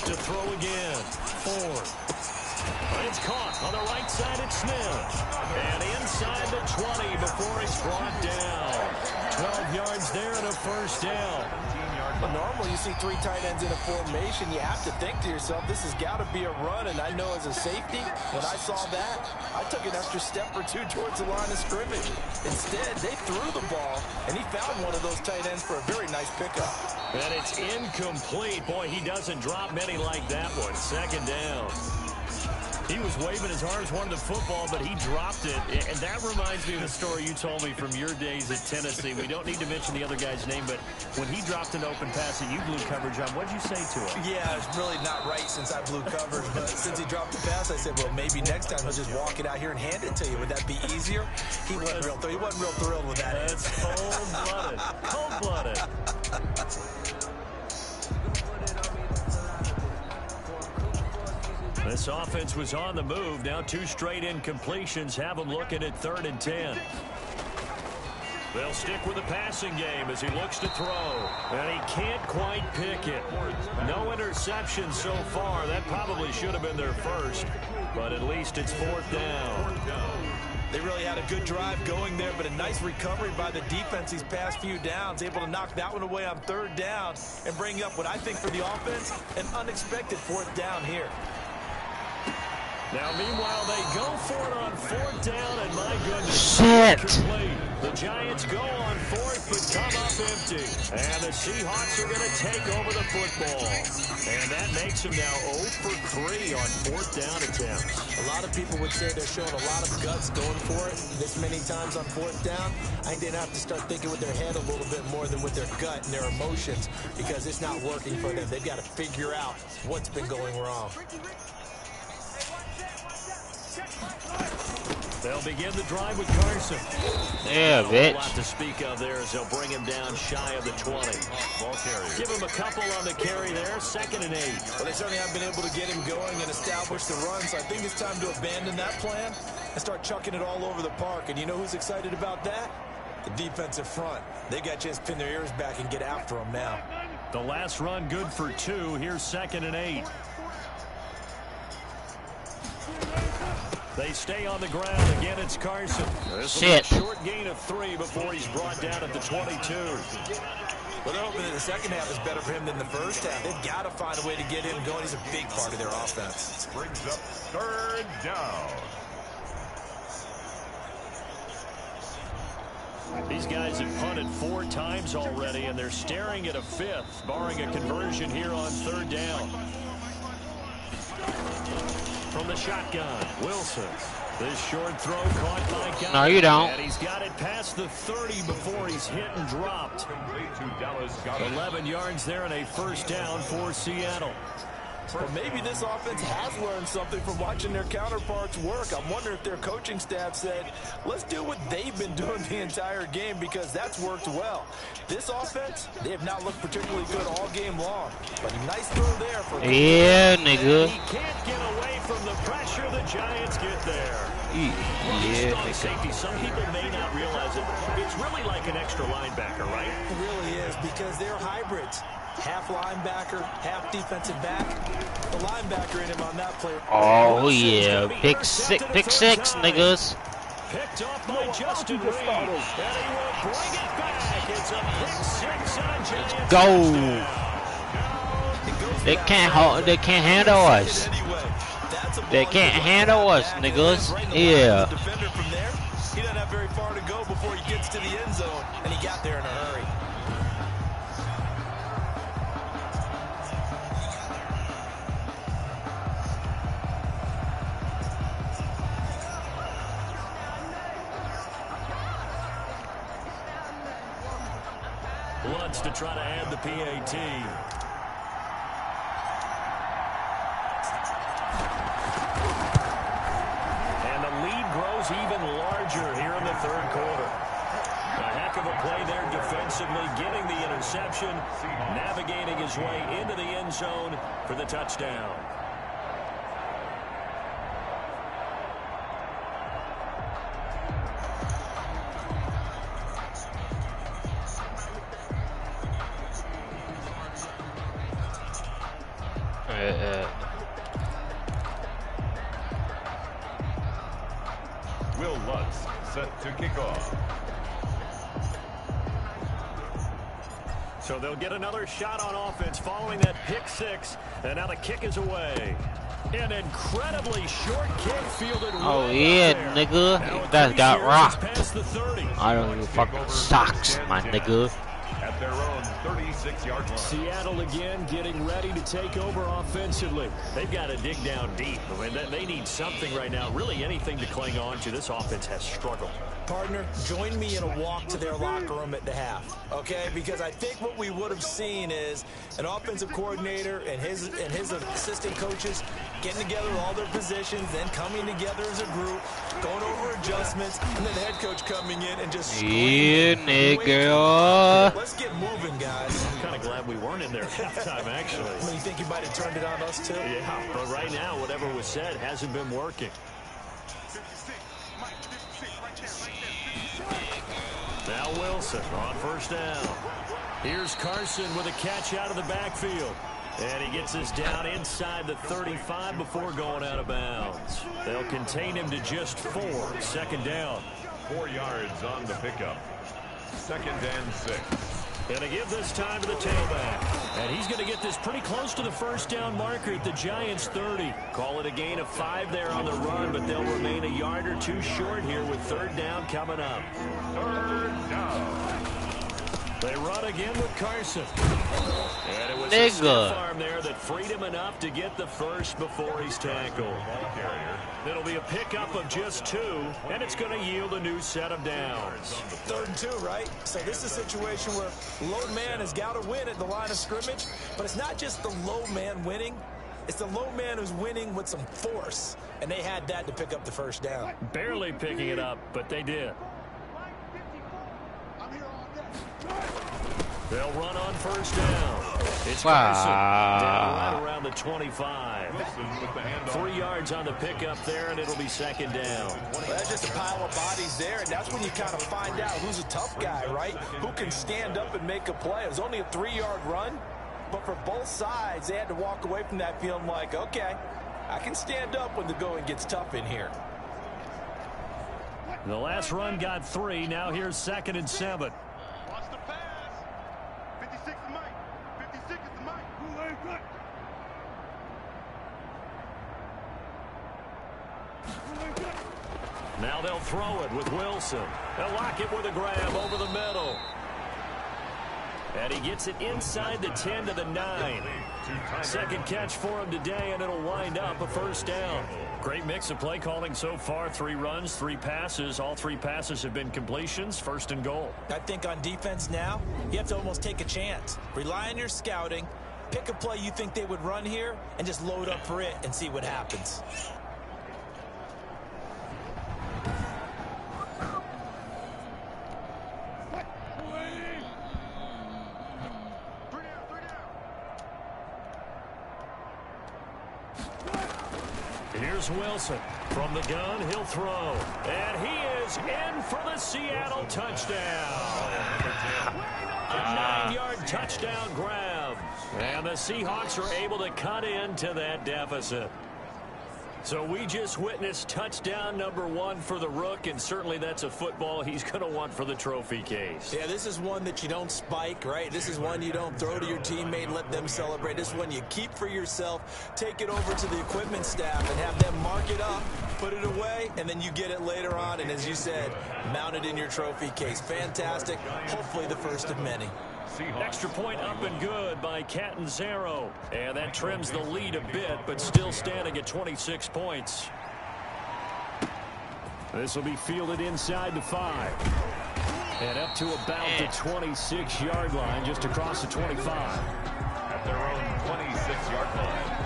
To throw again. Ford. It's caught on the right side. It's Smith. And inside the 20 before he's brought down. 12 yards there and a first down. But normally you see 3 tight ends in a formation. You have to think to yourself, this has got to be a run. And I know as a safety, when I saw that, I took an extra step or 2 towards the line of scrimmage. Instead, they threw the ball, and he found one of those tight ends for a very nice pickup. And it's incomplete. Boy, he doesn't drop many like that one. 2nd down. He was waving his arms, wanted the football, but he dropped it. And that reminds me of the story you told me from your days at Tennessee. We don't need to mention the other guy's name, but when he dropped an open pass and you blew coverage on, what'd you say to him? Yeah, it's really not right since I blew coverage, but since he dropped the pass, I said, well, maybe next time he'll just walk it out here and hand it to you. Would that be easier? He wasn't real thrilled with that. That's cold-blooded. Cold-blooded. This offense was on the move. Now 2 straight incompletions have them looking at 3rd and 10. They'll stick with the passing game as he looks to throw. And he can't quite pick it. No interception so far. That probably should have been their first. But at least it's 4th down. They really had a good drive going there, but a nice recovery by the defense these past few downs, able to knock that one away on 3rd down and bring up what I think for the offense, an unexpected 4th down here. Now, meanwhile, they go for it on 4th down, and my goodness, the Giants go on 4th, but come up empty. And the Seahawks are going to take over the football. And that makes them now 0 for 3 on 4th down attempts. A lot of people would say they're showing a lot of guts going for it this many times on 4th down. I think they have to start thinking with their head a little bit more than with their gut and their emotions because it's not working for them. They've got to figure out what's been going wrong. They'll begin the drive with Carson. Yeah, bitch. A lot to speak of there as they'll bring him down shy of the 20. Ball carrier. Give him a couple on the carry there. 2nd and 8. Well, they certainly have been able to get him going and establish the run, so I think it's time to abandon that plan and start chucking it all over the park. And you know who's excited about that? The defensive front. They got a chance to pin their ears back and get after him now. The last run good for 2. Here's 2nd and 8. They stay on the ground. Again, it's Carson. Shit. A short gain of 3 before he's brought down at the 22. Well, they're hoping that the second half is better for him than the first half. They've got to find a way to get him going. He's a big part of their offense. Brings up 3rd down. These guys have punted 4 times already, and they're staring at a 5th, barring a conversion here on 3rd down. From the shotgun, Wilson. This short throw caught by Guy. No, you don't. And he's got it past the 30 before he's hit and dropped. 11 yards there and a first down for Seattle. Well, maybe this offense has learned something from watching their counterparts work. I'm wondering if their coaching staff said, let's do what they've been doing the entire game, because that's worked well. This offense, they have not looked particularly good all game long. But a nice throw there for Yeah, nigga. He can't get away from the pressure. The Giants get there. Yeah, Strong safety. Some people may not realize it. It's really like an extra linebacker, right? It really is, because they're hybrids. Half linebacker, half defensive back. The linebacker in him on that play. Oh yeah, pick six, niggas. Picked off by Justin Reed. And he will bring it back. It's a pick 6 on a Giants Go. touchdown. They can't handle us. They can't handle us, niggas. Yeah. Defender from there. He doesn't have very far to go before he gets to the end zone, and he got there in a hurry. Lutz to try to add the PAT. And the lead grows even larger here in the third quarter. A heck of a play there defensively, getting the interception, navigating his way into the end zone for the touchdown. Will Lutz set to kick off. So they'll get another shot on offense following that pick 6, and now the kick is away. An incredibly short kick fielded. Oh right yeah, there. nigga. Now You guys got rocked. past the 30. I don't give fucking socks, my nigga. At their own 36-yard line. Seattle again getting ready to take over offensively. They've got to dig down deep. I mean, they need something right now, really anything to cling on to. This offense has struggled. Partner, join me in a walk to their locker room at the half, okay? Because I think what we would have seen is an offensive coordinator and his assistant coaches getting together all their positions, then coming together as a group, going over adjustments, and then the head coach coming in and just Yeah, nigga. Let's get moving, guys. I'm kind of glad we weren't in there at halftime, actually. I mean, you think you might have turned it on us, too? Yeah, but right now, whatever was said hasn't been working. Now Wilson on first down. Here's Carson with a catch out of the backfield. And he gets us down inside the 35 before going out of bounds. They'll contain him to just 4. Second down. 4 yards on the pickup. 2nd and 6. And to give this time to the tailback. And he's going to get this pretty close to the first down marker at the Giants' 30. Call it a gain of 5 there on the run, but they'll remain a yard or 2 short here with third down coming up. 3rd down. They run again with Carson. And it was a stiff arm there that freed him enough to get the first before he's tackled. It'll be a pickup of just 2, and it's going to yield a new set of downs. 3rd and 2, right? So this is a situation where low man has got to win at the line of scrimmage, but it's not just the low man winning. It's the low man who's winning with some force, and they had that to pick up the first down. Barely picking it up, but they did. They'll run on first down. It's Carson down right around the 25. 3 yards on the pickup there, and it'll be second down. Well, that's just a pile of bodies there, and that's when you kind of find out who's a tough guy, right? Who can stand up and make a play. It was only a 3-yard run, but for both sides, they had to walk away from that feeling like, okay, I can stand up when the going gets tough in here. The last run got 3. Now here's 2nd and 7. Watch the pass. 56 is Mike. 56 is the Mike. Who ain't good? Now they'll throw it with Wilson. They'll lock it with a grab over the middle. And he gets it inside the 10 to the 9. Second catch for him today, and it'll wind up a first down. Great mix of play calling so far. 3 runs, 3 passes. All 3 passes have been completions. First and goal. I think on defense now, you have to almost take a chance. Rely on your scouting. Pick a play you think they would run here and just load up for it and see what happens. Here's Wilson. From the gun, he'll throw. And he is in for the Seattle touchdown. A 9-yard touchdown grab. And the Seahawks are able to cut into that deficit. So we just witnessed touchdown number 1 for the Rook, and certainly that's a football he's going to want for the trophy case. Yeah, this is one that you don't spike, right? This is one you don't throw to your teammate and let them celebrate. This is one you keep for yourself, take it over to the equipment staff and have them mark it up, put it away, and then you get it later on. And as you said, mount it in your trophy case. Fantastic. Hopefully the first of many. Extra point up and good by Catanzaro. And that trims the lead a bit, but still standing at 26 points. This will be fielded inside the 5. And up to about the 26-yard line, just across the 25. At their own 26-yard line.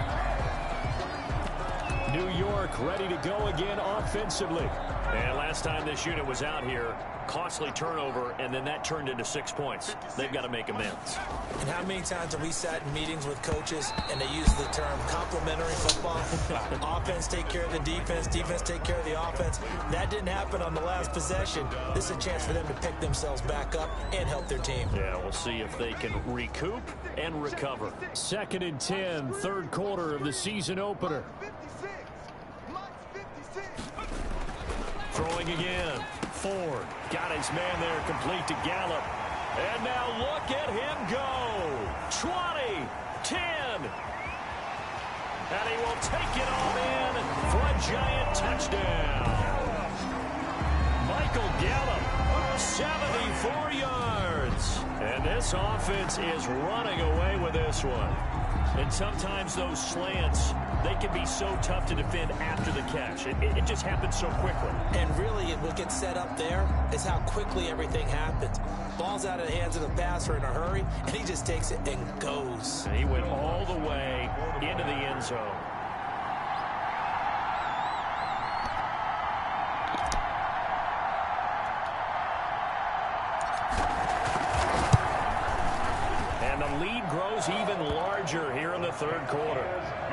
New York ready to go again offensively. And last time this unit was out here, costly turnover, and then that turned into 6 points. They've got to make amends. And how many times have we sat in meetings with coaches and they use the term complementary football? Offense take care of the defense, defense take care of the offense. That didn't happen on the last possession. This is a chance for them to pick themselves back up and help their team. Yeah, we'll see if they can recoup and recover. 2nd and 10, third quarter of the season opener. Throwing again. Ford got his man there, complete to Gallup. And now look at him go. 20, 10. And he will take it all in for a giant touchdown. Michael Gallup, 74 yards. And this offense is running away with this one. And sometimes those slants, they can be so tough to defend after the catch. It just happens so quickly. And really, what gets set up there is how quickly everything happens. Ball's out of the hands of the passer in a hurry, and he just takes it and goes. And he went all the way into the end zone. And the lead grows even larger here in the third quarter.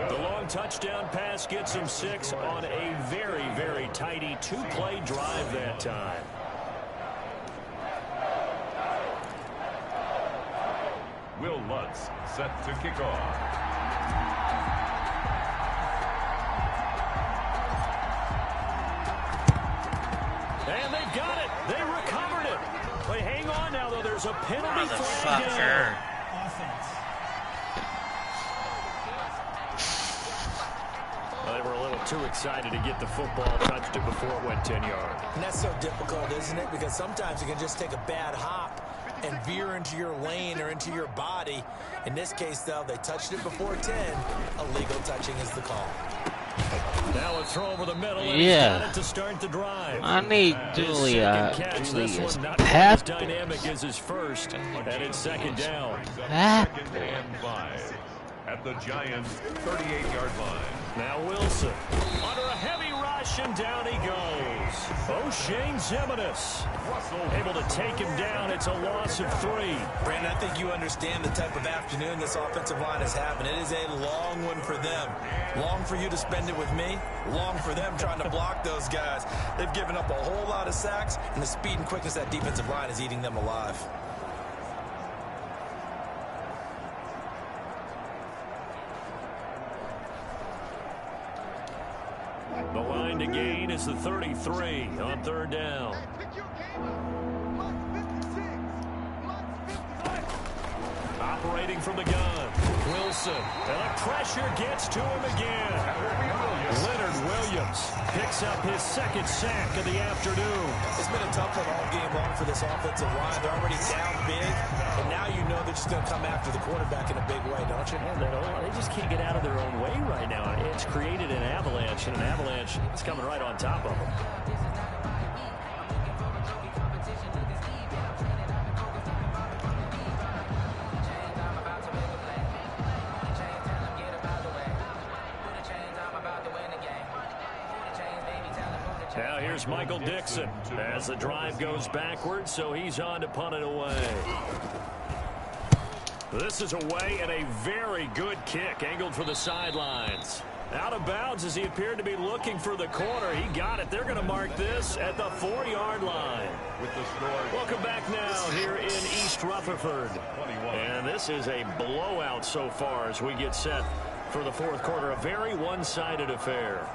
The long touchdown pass gets him 6 on a very, very tidy 2-play drive that time. Will Lutz set to kick off. And they got it. They recovered it. But hang on now, though. There's a penalty flag down. Well, they were a little too excited to get the football, touched it before it went 10 yards. And that's so difficult, isn't it? Because sometimes you can just take a bad hop and veer into your lane or into your body. In this case, though, they touched it before 10. Illegal touching is the call. Now a throw over the middle, and he's got it to start the drive. I need Julius not as dynamic as his first, and it's 2nd down. 2nd and 5 at the Giants' 38-yard line. Now Wilson under a heavy rush, and down he goes. O'Shane Zimenez able to take him down. It's a loss of 3. Brandon, I think you understand the type of afternoon this offensive line is having. It is a long one for them. Long for you to spend it with me. Long for them trying to block those guys. They've given up a whole lot of sacks, and the speed and quickness of that defensive line is eating them alive. The line to gain is the 33 on 3rd down. Operating from the gun. Wilson. And the pressure gets to him again. Leonard Williams picks up his 2nd sack of the afternoon. It's been a tough one all game long for this offensive line. They're already down big, and now you know they're just going to come after the quarterback in a big way, don't you? Yeah, they just can't get out of their own way right now. It's created an avalanche, and an avalanche is coming right on top of them. Now here's Michael Dixon as the drive goes backwards, so he's on to punt it away. This is away and a very good kick angled for the sidelines. Out of bounds as he appeared to be looking for the corner. He got it. They're going to mark this at the 4-yard line. With the score. Welcome back now here in East Rutherford. And this is a blowout so far as we get set for the fourth quarter. A very one-sided affair.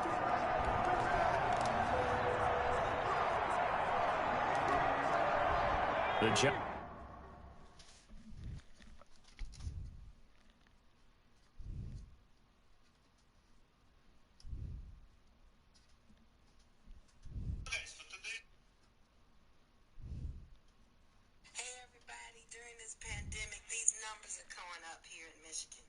The pandemic, these numbers are going up here in Michigan.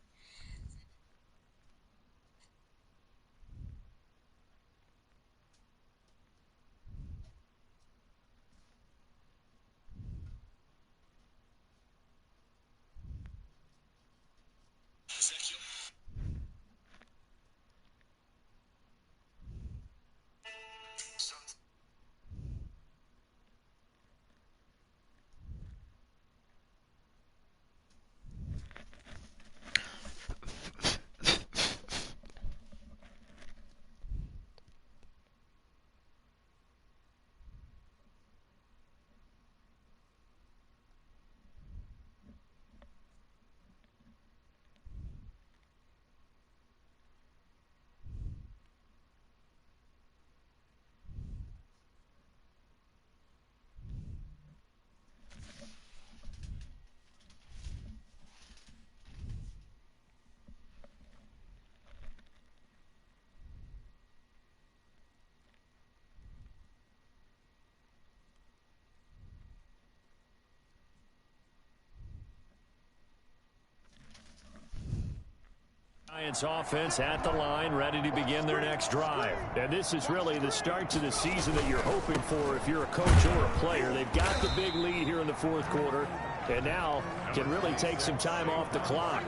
Giants offense at the line, ready to begin their next drive. And this is really the start to the season that you're hoping for if you're a coach or a player. They've got the big lead here in the fourth quarter, and now can really take some time off the clock.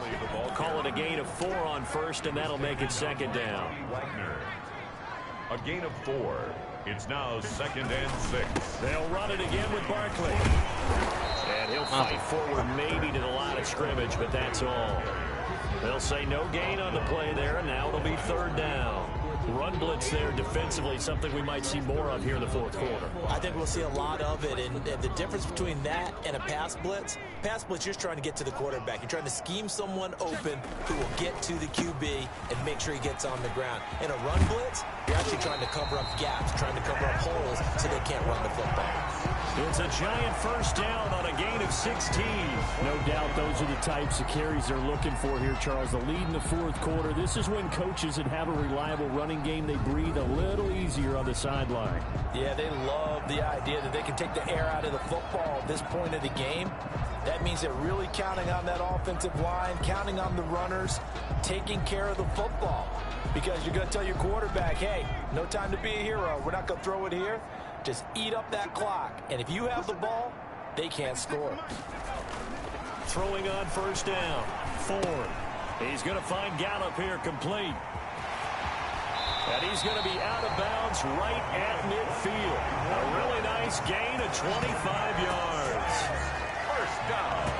Call it a gain of 4 on first, and that'll make it second down. A gain of 4. It's now 2nd and 6. They'll run it again with Barkley. And he'll fight forward maybe to the line of scrimmage, but that's all. They'll say no gain on the play there, and now it'll be 3rd down. Run blitz there defensively, something we might see more of here in the fourth quarter. I think we'll see a lot of it, and the difference between that and a pass blitz, you're just trying to get to the quarterback. You're trying to scheme someone open who will get to the QB and make sure he gets on the ground. In a run blitz, you're actually trying to cover up gaps, trying to cover up holes so they can't run the football. It's a giant first down on a gain of 16. No doubt those are the types of carries they're looking for here, Charles. The lead in the fourth quarter. This is when coaches that have a reliable running game, they breathe a little easier on the sideline. Yeah, they love the idea that they can take the air out of the football at this point of the game. That means they're really counting on that offensive line, counting on the runners, taking care of the football. Because you're going to tell your quarterback, hey, no time to be a hero. We're not going to throw it here. Just eat up that clock. And if you have the ball, they can't score. Throwing on first down. Ford. He's going to find Gallup here complete. And he's going to be out of bounds right at midfield. A really nice gain of 25 yards. First down.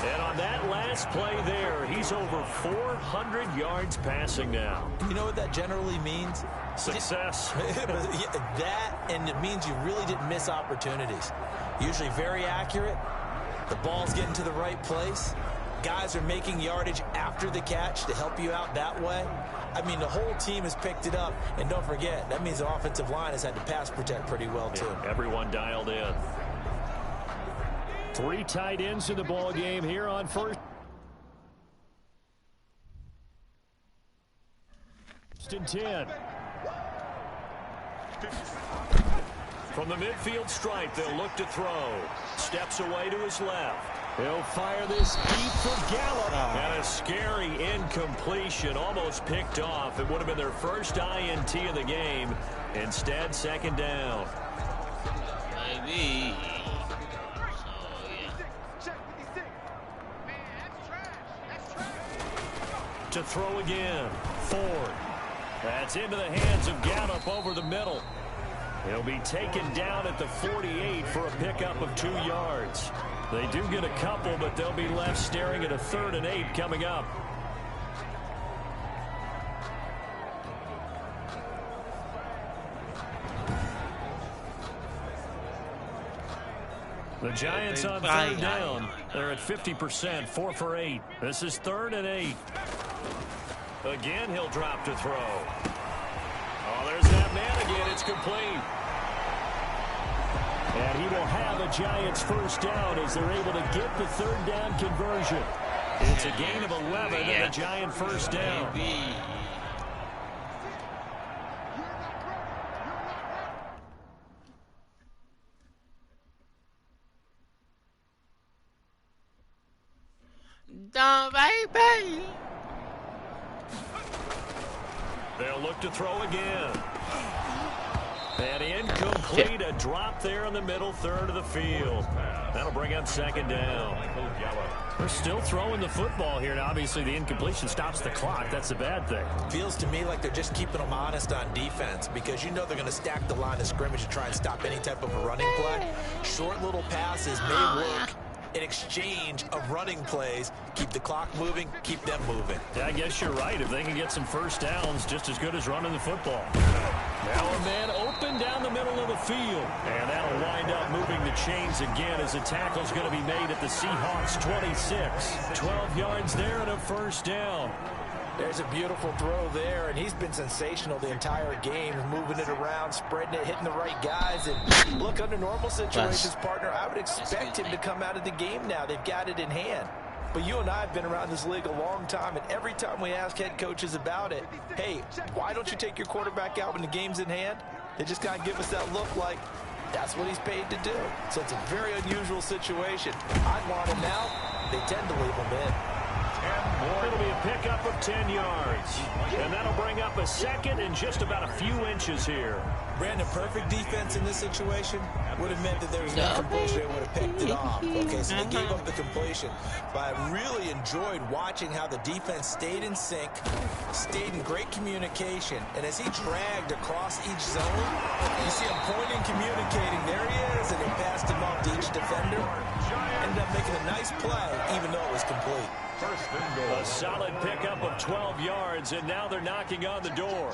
And on that last play there, he's over 400 yards passing now. You know what that generally means? Success. That, and it means you really didn't miss opportunities. Usually very accurate. The ball's getting to the right place. Guys are making yardage after the catch to help you out that way. I mean, the whole team has picked it up. And don't forget, that means the offensive line has had to pass protect pretty well, too. Yeah, everyone dialed in. 3 tight ends in the ball game here on first and 10. From the midfield stripe, they'll look to throw. Steps away to his left. He'll fire this deep for Gallup. And a scary incompletion, almost picked off. It would have been their first INT of the game. Instead, second down. Maybe. To throw again. Ford. That's into the hands of Gallup over the middle. He'll be taken down at the 48 for a pickup of 2 yards. They do get a couple, but they'll be left staring at a 3rd and 8 coming up. The Giants on 3rd down. They're at 50%, 4 for 8. This is 3rd and 8. Again, he'll drop to throw. Oh, there's that man again. It's complete. And he will have a Giants first down as they're able to get the 3rd down conversion. It's a gain of 11 and a Giant first down. Baby. They'll look to throw again. And incomplete, a drop there in the middle 3rd of the field. That'll bring up 2nd down. They're still throwing the football here, and obviously the incompletion stops the clock. That's a bad thing. Feels to me like they're just keeping them honest on defense because you know they're going to stack the line of scrimmage to try and stop any type of a running play. Short little passes may work in exchange of running plays. Keep the clock moving, keep them moving. Yeah, I guess you're right. If they can get some first downs, just as good as running the football. Now a man open down the middle of the field. And that'll wind up moving the chains again as a tackle's going to be made at the Seahawks 26. 12 yards there and a first down. There's a beautiful throw there, and he's been sensational the entire game, moving it around, spreading it, hitting the right guys. And look, under normal situations, partner, I would expect him to come out of the game now. They've got it in hand. But you and I have been around this league a long time, and every time we ask head coaches about it, hey, why don't you take your quarterback out when the game's in hand? They just kind of give us that look like that's what he's paid to do. So it's a very unusual situation. I'd want him now. They tend to leave him in. It'll be a pickup of 10 yards. And that'll bring up a 2nd and just about a few inches here. Brandon, perfect defense in this situation would have meant that there was no completion. They would have picked it off. Okay, so they gave up the completion. But I really enjoyed watching how the defense stayed in sync, stayed in great communication. And as he dragged across each zone, you see him pointing, communicating. There he is, and they passed him off to each defender. Ended up making a nice play, even though it was complete. A solid pickup of 12 yards, and now they're knocking on the door.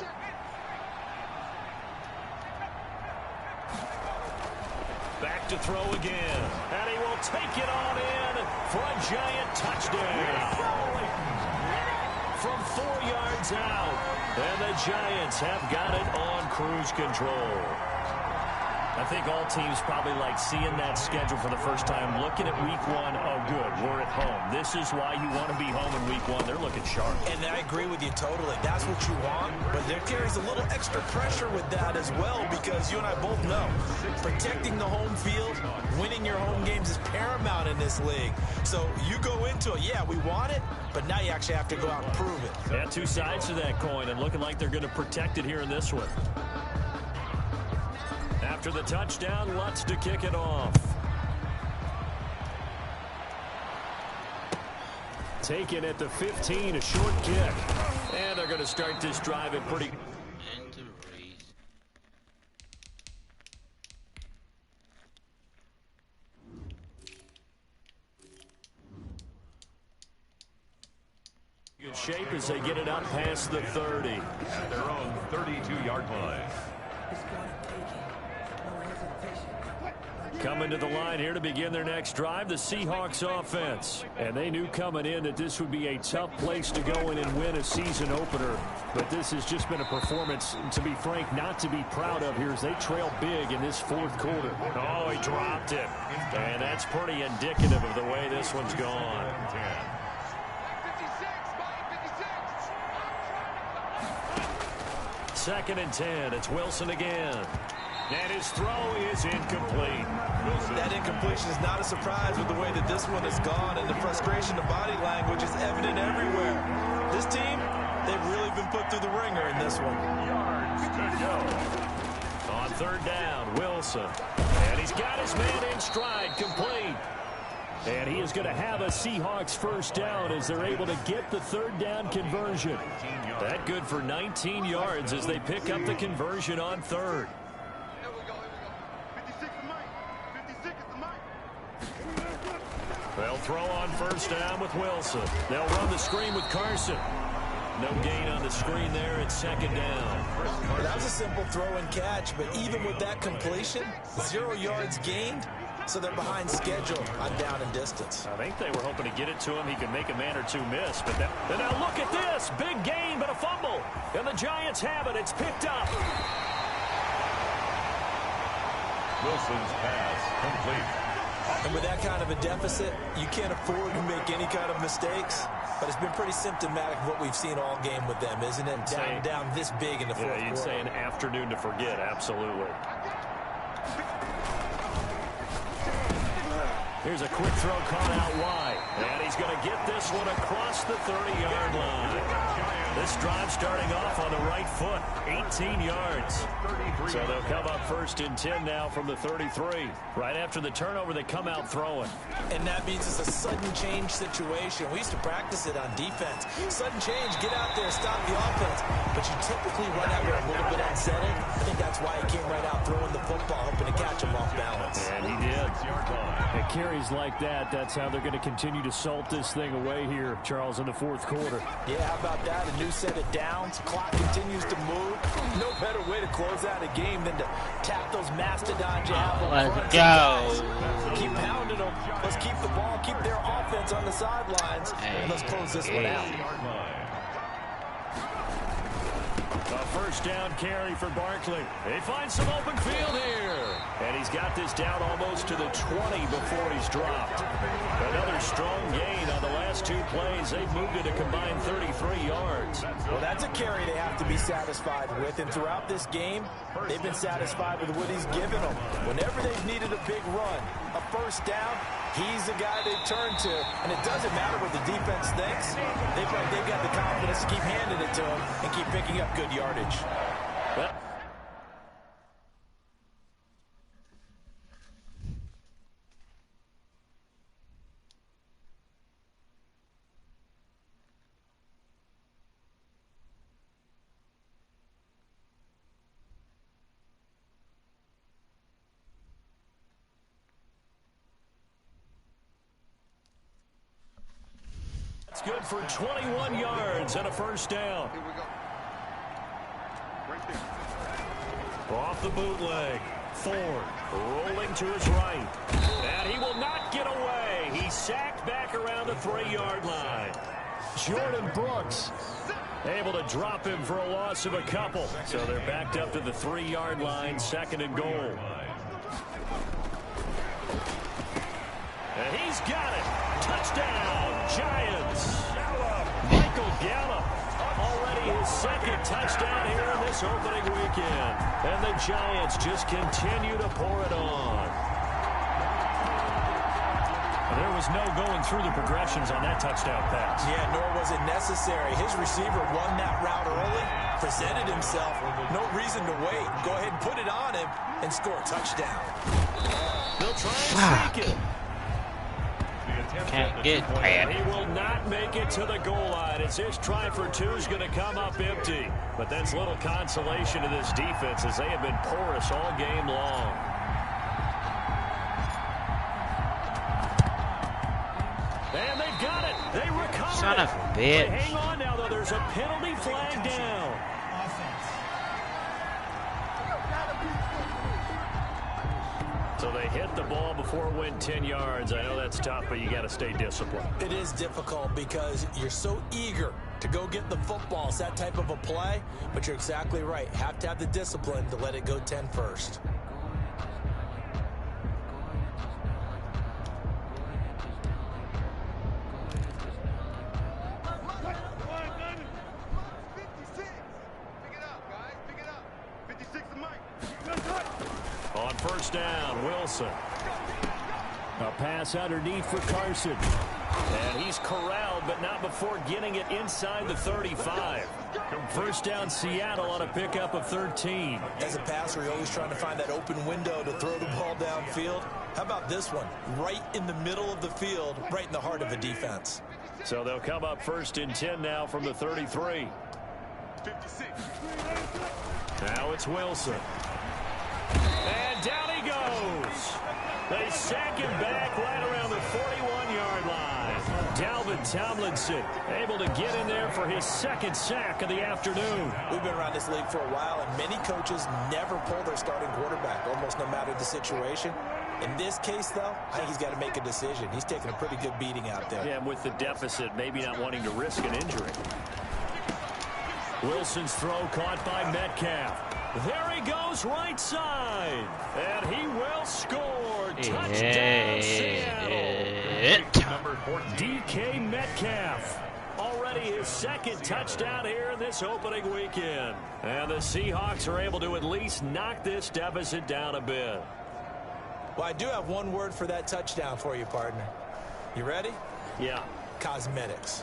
Back to throw again, and he will take it on in for a Giant touchdown. From 4 yards out, and the Giants have got it on cruise control. I think all teams probably like seeing that schedule for the first time, looking at week 1. Oh, good, we're at home. This is why you want to be home in week 1. They're looking sharp. And I agree with you totally. That's what you want, but there carries a little extra pressure with that as well because you and I both know protecting the home field, winning your home games is paramount in this league. So you go into it, yeah, we want it, but now you actually have to go out and prove it. Yeah, 2 sides to that coin, and looking like they're going to protect it here in this one. After the touchdown, Lutz to kick it off. Taken at the 15, a short kick. And they're going to start this drive at pretty... good shape as they get it up past the 30. At their own 32-yard line. Coming to the line here to begin their next drive, the Seahawks offense. And they knew coming in that this would be a tough place to go in and win a season opener. But this has just been a performance, to be frank, not to be proud of here as they trail big in this 4th quarter. Oh, he dropped it. And that's pretty indicative of the way this one's gone. 2nd and 10. It's Wilson again. And his throw is incomplete. That incompletion is not a surprise with the way that this one has gone, and the frustration, the body language is evident everywhere. This team, they've really been put through the ringer in this one. Yards to go. On 3rd down, Wilson. And he's got his man in stride, complete. And he is going to have a Seahawks first down as they're able to get the 3rd down conversion. That good for 19 yards as they pick up the conversion on 3rd. They'll throw on first down with Wilson. They'll run the screen with Carson. No gain on the screen there. It's second down. That was a simple throw and catch, but even with that completion, 0 yards gained, so they're behind schedule on down and distance. I think they were hoping to get it to him. He could make a man or two miss. But and now look at this. Big gain, but a fumble. And the Giants have it. It's picked up. Wilson's pass complete. And with that kind of a deficit, you can't afford to make any kind of mistakes. But it's been pretty symptomatic of what we've seen all game with them, isn't it? Down this big in the fourth quarter. You'd say an afternoon to forget, absolutely. Here's a quick throw caught out wide. And he's going to get this one across the 30-yard line. This drive starting off on the right foot, 18 yards. So they'll come up first and 10 now from the 33. Right after the turnover, they come out throwing. And that means it's a sudden change situation. We used to practice it on defense. Sudden change, get out there, stop the offense. But you typically run out there a little bit unsettled. I think that's why he came right out throwing the football, hoping to catch him off balance. And he did. At carries like that, that's how they're going to continue to salt this thing away here, Charles, in the fourth quarter. Yeah, how about that? A new set of downs. Clock continues to move. No better way to close out a game than to tap those mastodons you have on the front. Let's go. Keep pounding them. Let's keep the ball, keep their offense on the sidelines, and let's close this one out. A first down carry for Barkley. They find some open field here. And he's got this down almost to the 20 before he's dropped. Another strong gain on the last two plays. They've moved it a combined 33 yards. Well, that's a carry they have to be satisfied with. And throughout this game, they've been satisfied with what he's given them. Whenever they've needed a big run, a first down, he's the guy they turn to. And it doesn't matter what the defense thinks. They've got the confidence to keep handing it to him and keep picking up good yardage. Well, it's good for 21 yards and a first down. Here we go. Right there. Off the bootleg. Ford rolling to his right. And he will not get away. He's sacked back around the 3-yard line. Jordan Brooks able to drop him for a loss of a couple. So they're backed up to the 3-yard line, second and goal. And he's got it. Touchdown, Giants. Michael Gallup. Already his second touchdown here in this opening weekend. And the Giants just continue to pour it on. There was no going through the progressions on that touchdown pass. Yeah, nor was it necessary. His receiver won that route early, presented himself. No reason to wait. Go ahead and put it on him and score a touchdown. They'll try and sneak it. Can't get past. He will not make it to the goal line as his try for two is going to come up empty. But that's little consolation to this defense as they have been porous all game long. And they've got it. They recover. Son of a bitch. They hang on now, though. There's a penalty flag down. So they hit the ball before it went 10 yards. I know that's tough, but you got to stay disciplined. It is difficult because you're so eager to go get the football. It's that type of a play, but you're exactly right. Have to have the discipline to let it go 10 first. On first down, Wilson. A pass underneath for Carson. And he's corralled, but not before getting it inside the 35. First down, Seattle on a pickup of 13. As a passer, you're always trying to find that open window to throw the ball downfield. How about this one? Right in the middle of the field, right in the heart of a defense. So they'll come up first and 10 now from the 33. 56. Now it's Wilson. And down he goes. They sack him back right around the 41-yard Dalvin Tomlinson able to get in there for his second sack of the afternoon. We've been around this league for a while, and many coaches never pull their starting quarterback, almost no matter the situation. In this case, though, I think he's got to make a decision. He's taking a pretty good beating out there. Yeah, and with the deficit, maybe not wanting to risk an injury. Wilson's throw caught by Metcalf. There he goes right side. And he will score. Touchdown, Seattle. Number 14. DK Metcalf. Already his second touchdown here in this opening weekend. And the Seahawks are able to at least knock this deficit down a bit. Well, I do have one word for that touchdown for you, partner. You ready? Yeah. Cosmetics.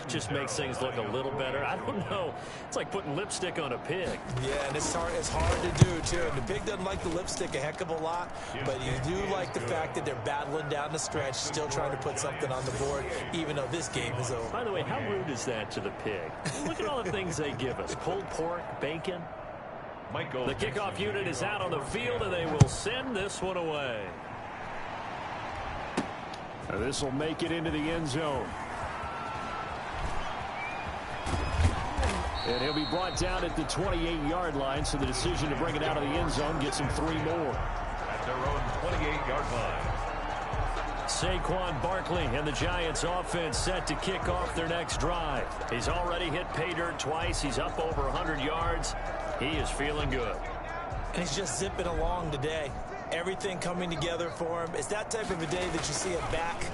Just makes things look a little better. I don't know. It's like putting lipstick on a pig. Yeah, and it's hard to do, too. And the pig doesn't like the lipstick a heck of a lot, but you do like the fact that they're battling down the stretch, still trying to put something on the board, even though this game is over. By the way, how rude is that to the pig? Look at all the things they give us. Pulled pork, bacon. The kickoff unit is out on the field, and they will send this one away. This will make it into the end zone. And he'll be brought down at the 28-yard line, so the decision to bring it out of the end zone gets him 3 more. At their own 28-yard line. Saquon Barkley and the Giants offense set to kick off their next drive. He's already hit pay dirt twice. He's up over 100 yards. He is feeling good. And he's just zipping along today. Everything coming together for him. It's that type of a day that you see a back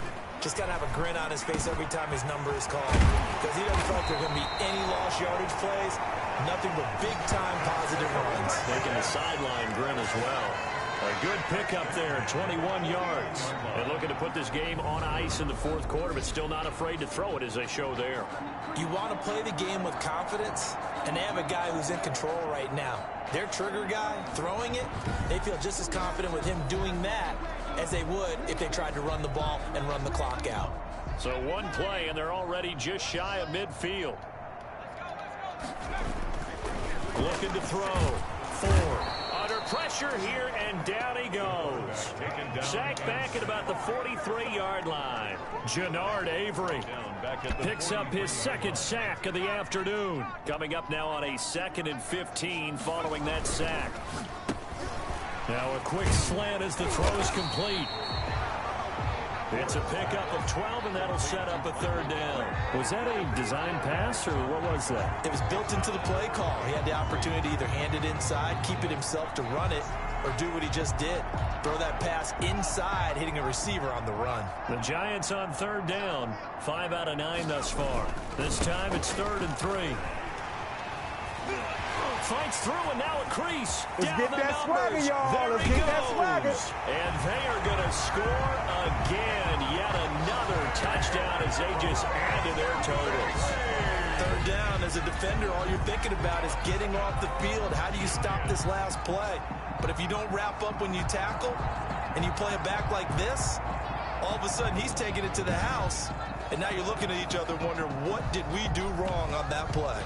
just got to have a grin on his face every time his number is called. Because he doesn't feel like there are going to be any lost yardage plays. Nothing but big-time positive runs. Taking the sideline grin as well. A good pickup there, 21 yards. And looking to put this game on ice in the fourth quarter, but still not afraid to throw it as they show there. You want to play the game with confidence, and they have a guy who's in control right now. Their trigger guy throwing it, they feel just as confident with him doing that as they would if they tried to run the ball and run the clock out. So one play, and they're already just shy of midfield. Looking to throw. 4. Under pressure here, and down he goes. Sacked back at about the 43-yard line. Jannard Avery picks up his second sack of the afternoon. Coming up now on a 2nd and 15 following that sack. Now a quick slant as the throw's complete. It's a pickup of 12, and that'll set up a 3rd down. Was that a design pass, or what was that? It was built into the play call. He had the opportunity to either hand it inside, keep it himself to run it, or do what he just did. Throw that pass inside, hitting a receiver on the run. The Giants on 3rd down. 5 out of 9 thus far. This time it's 3rd and 3. Fights through, and now a crease. Let's down get the that swagger, y'all. There Let's he get goes. that swagger. And they are going to score again. Yet another touchdown as they just add to their totals. 3rd down, as a defender, all you're thinking about is getting off the field. How do you stop this last play? But if you don't wrap up when you tackle and you play it back like this, all of a sudden he's taking it to the house, and now you're looking at each other wondering, what did we do wrong on that play?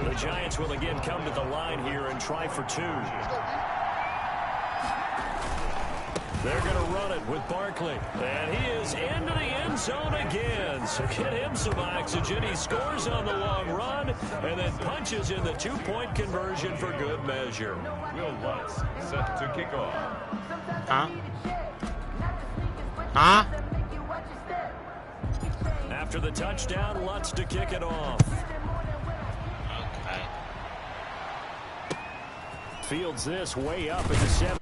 The Giants will again come to the line here and try for 2. They're going to run it with Barkley. And he is into the end zone again. So get him some oxygen. He scores on the long run and then punches in the 2-point conversion for good measure. Will Lutz set to kick off. After the touchdown, Lutz to kick it off. Fields this way up at the 7.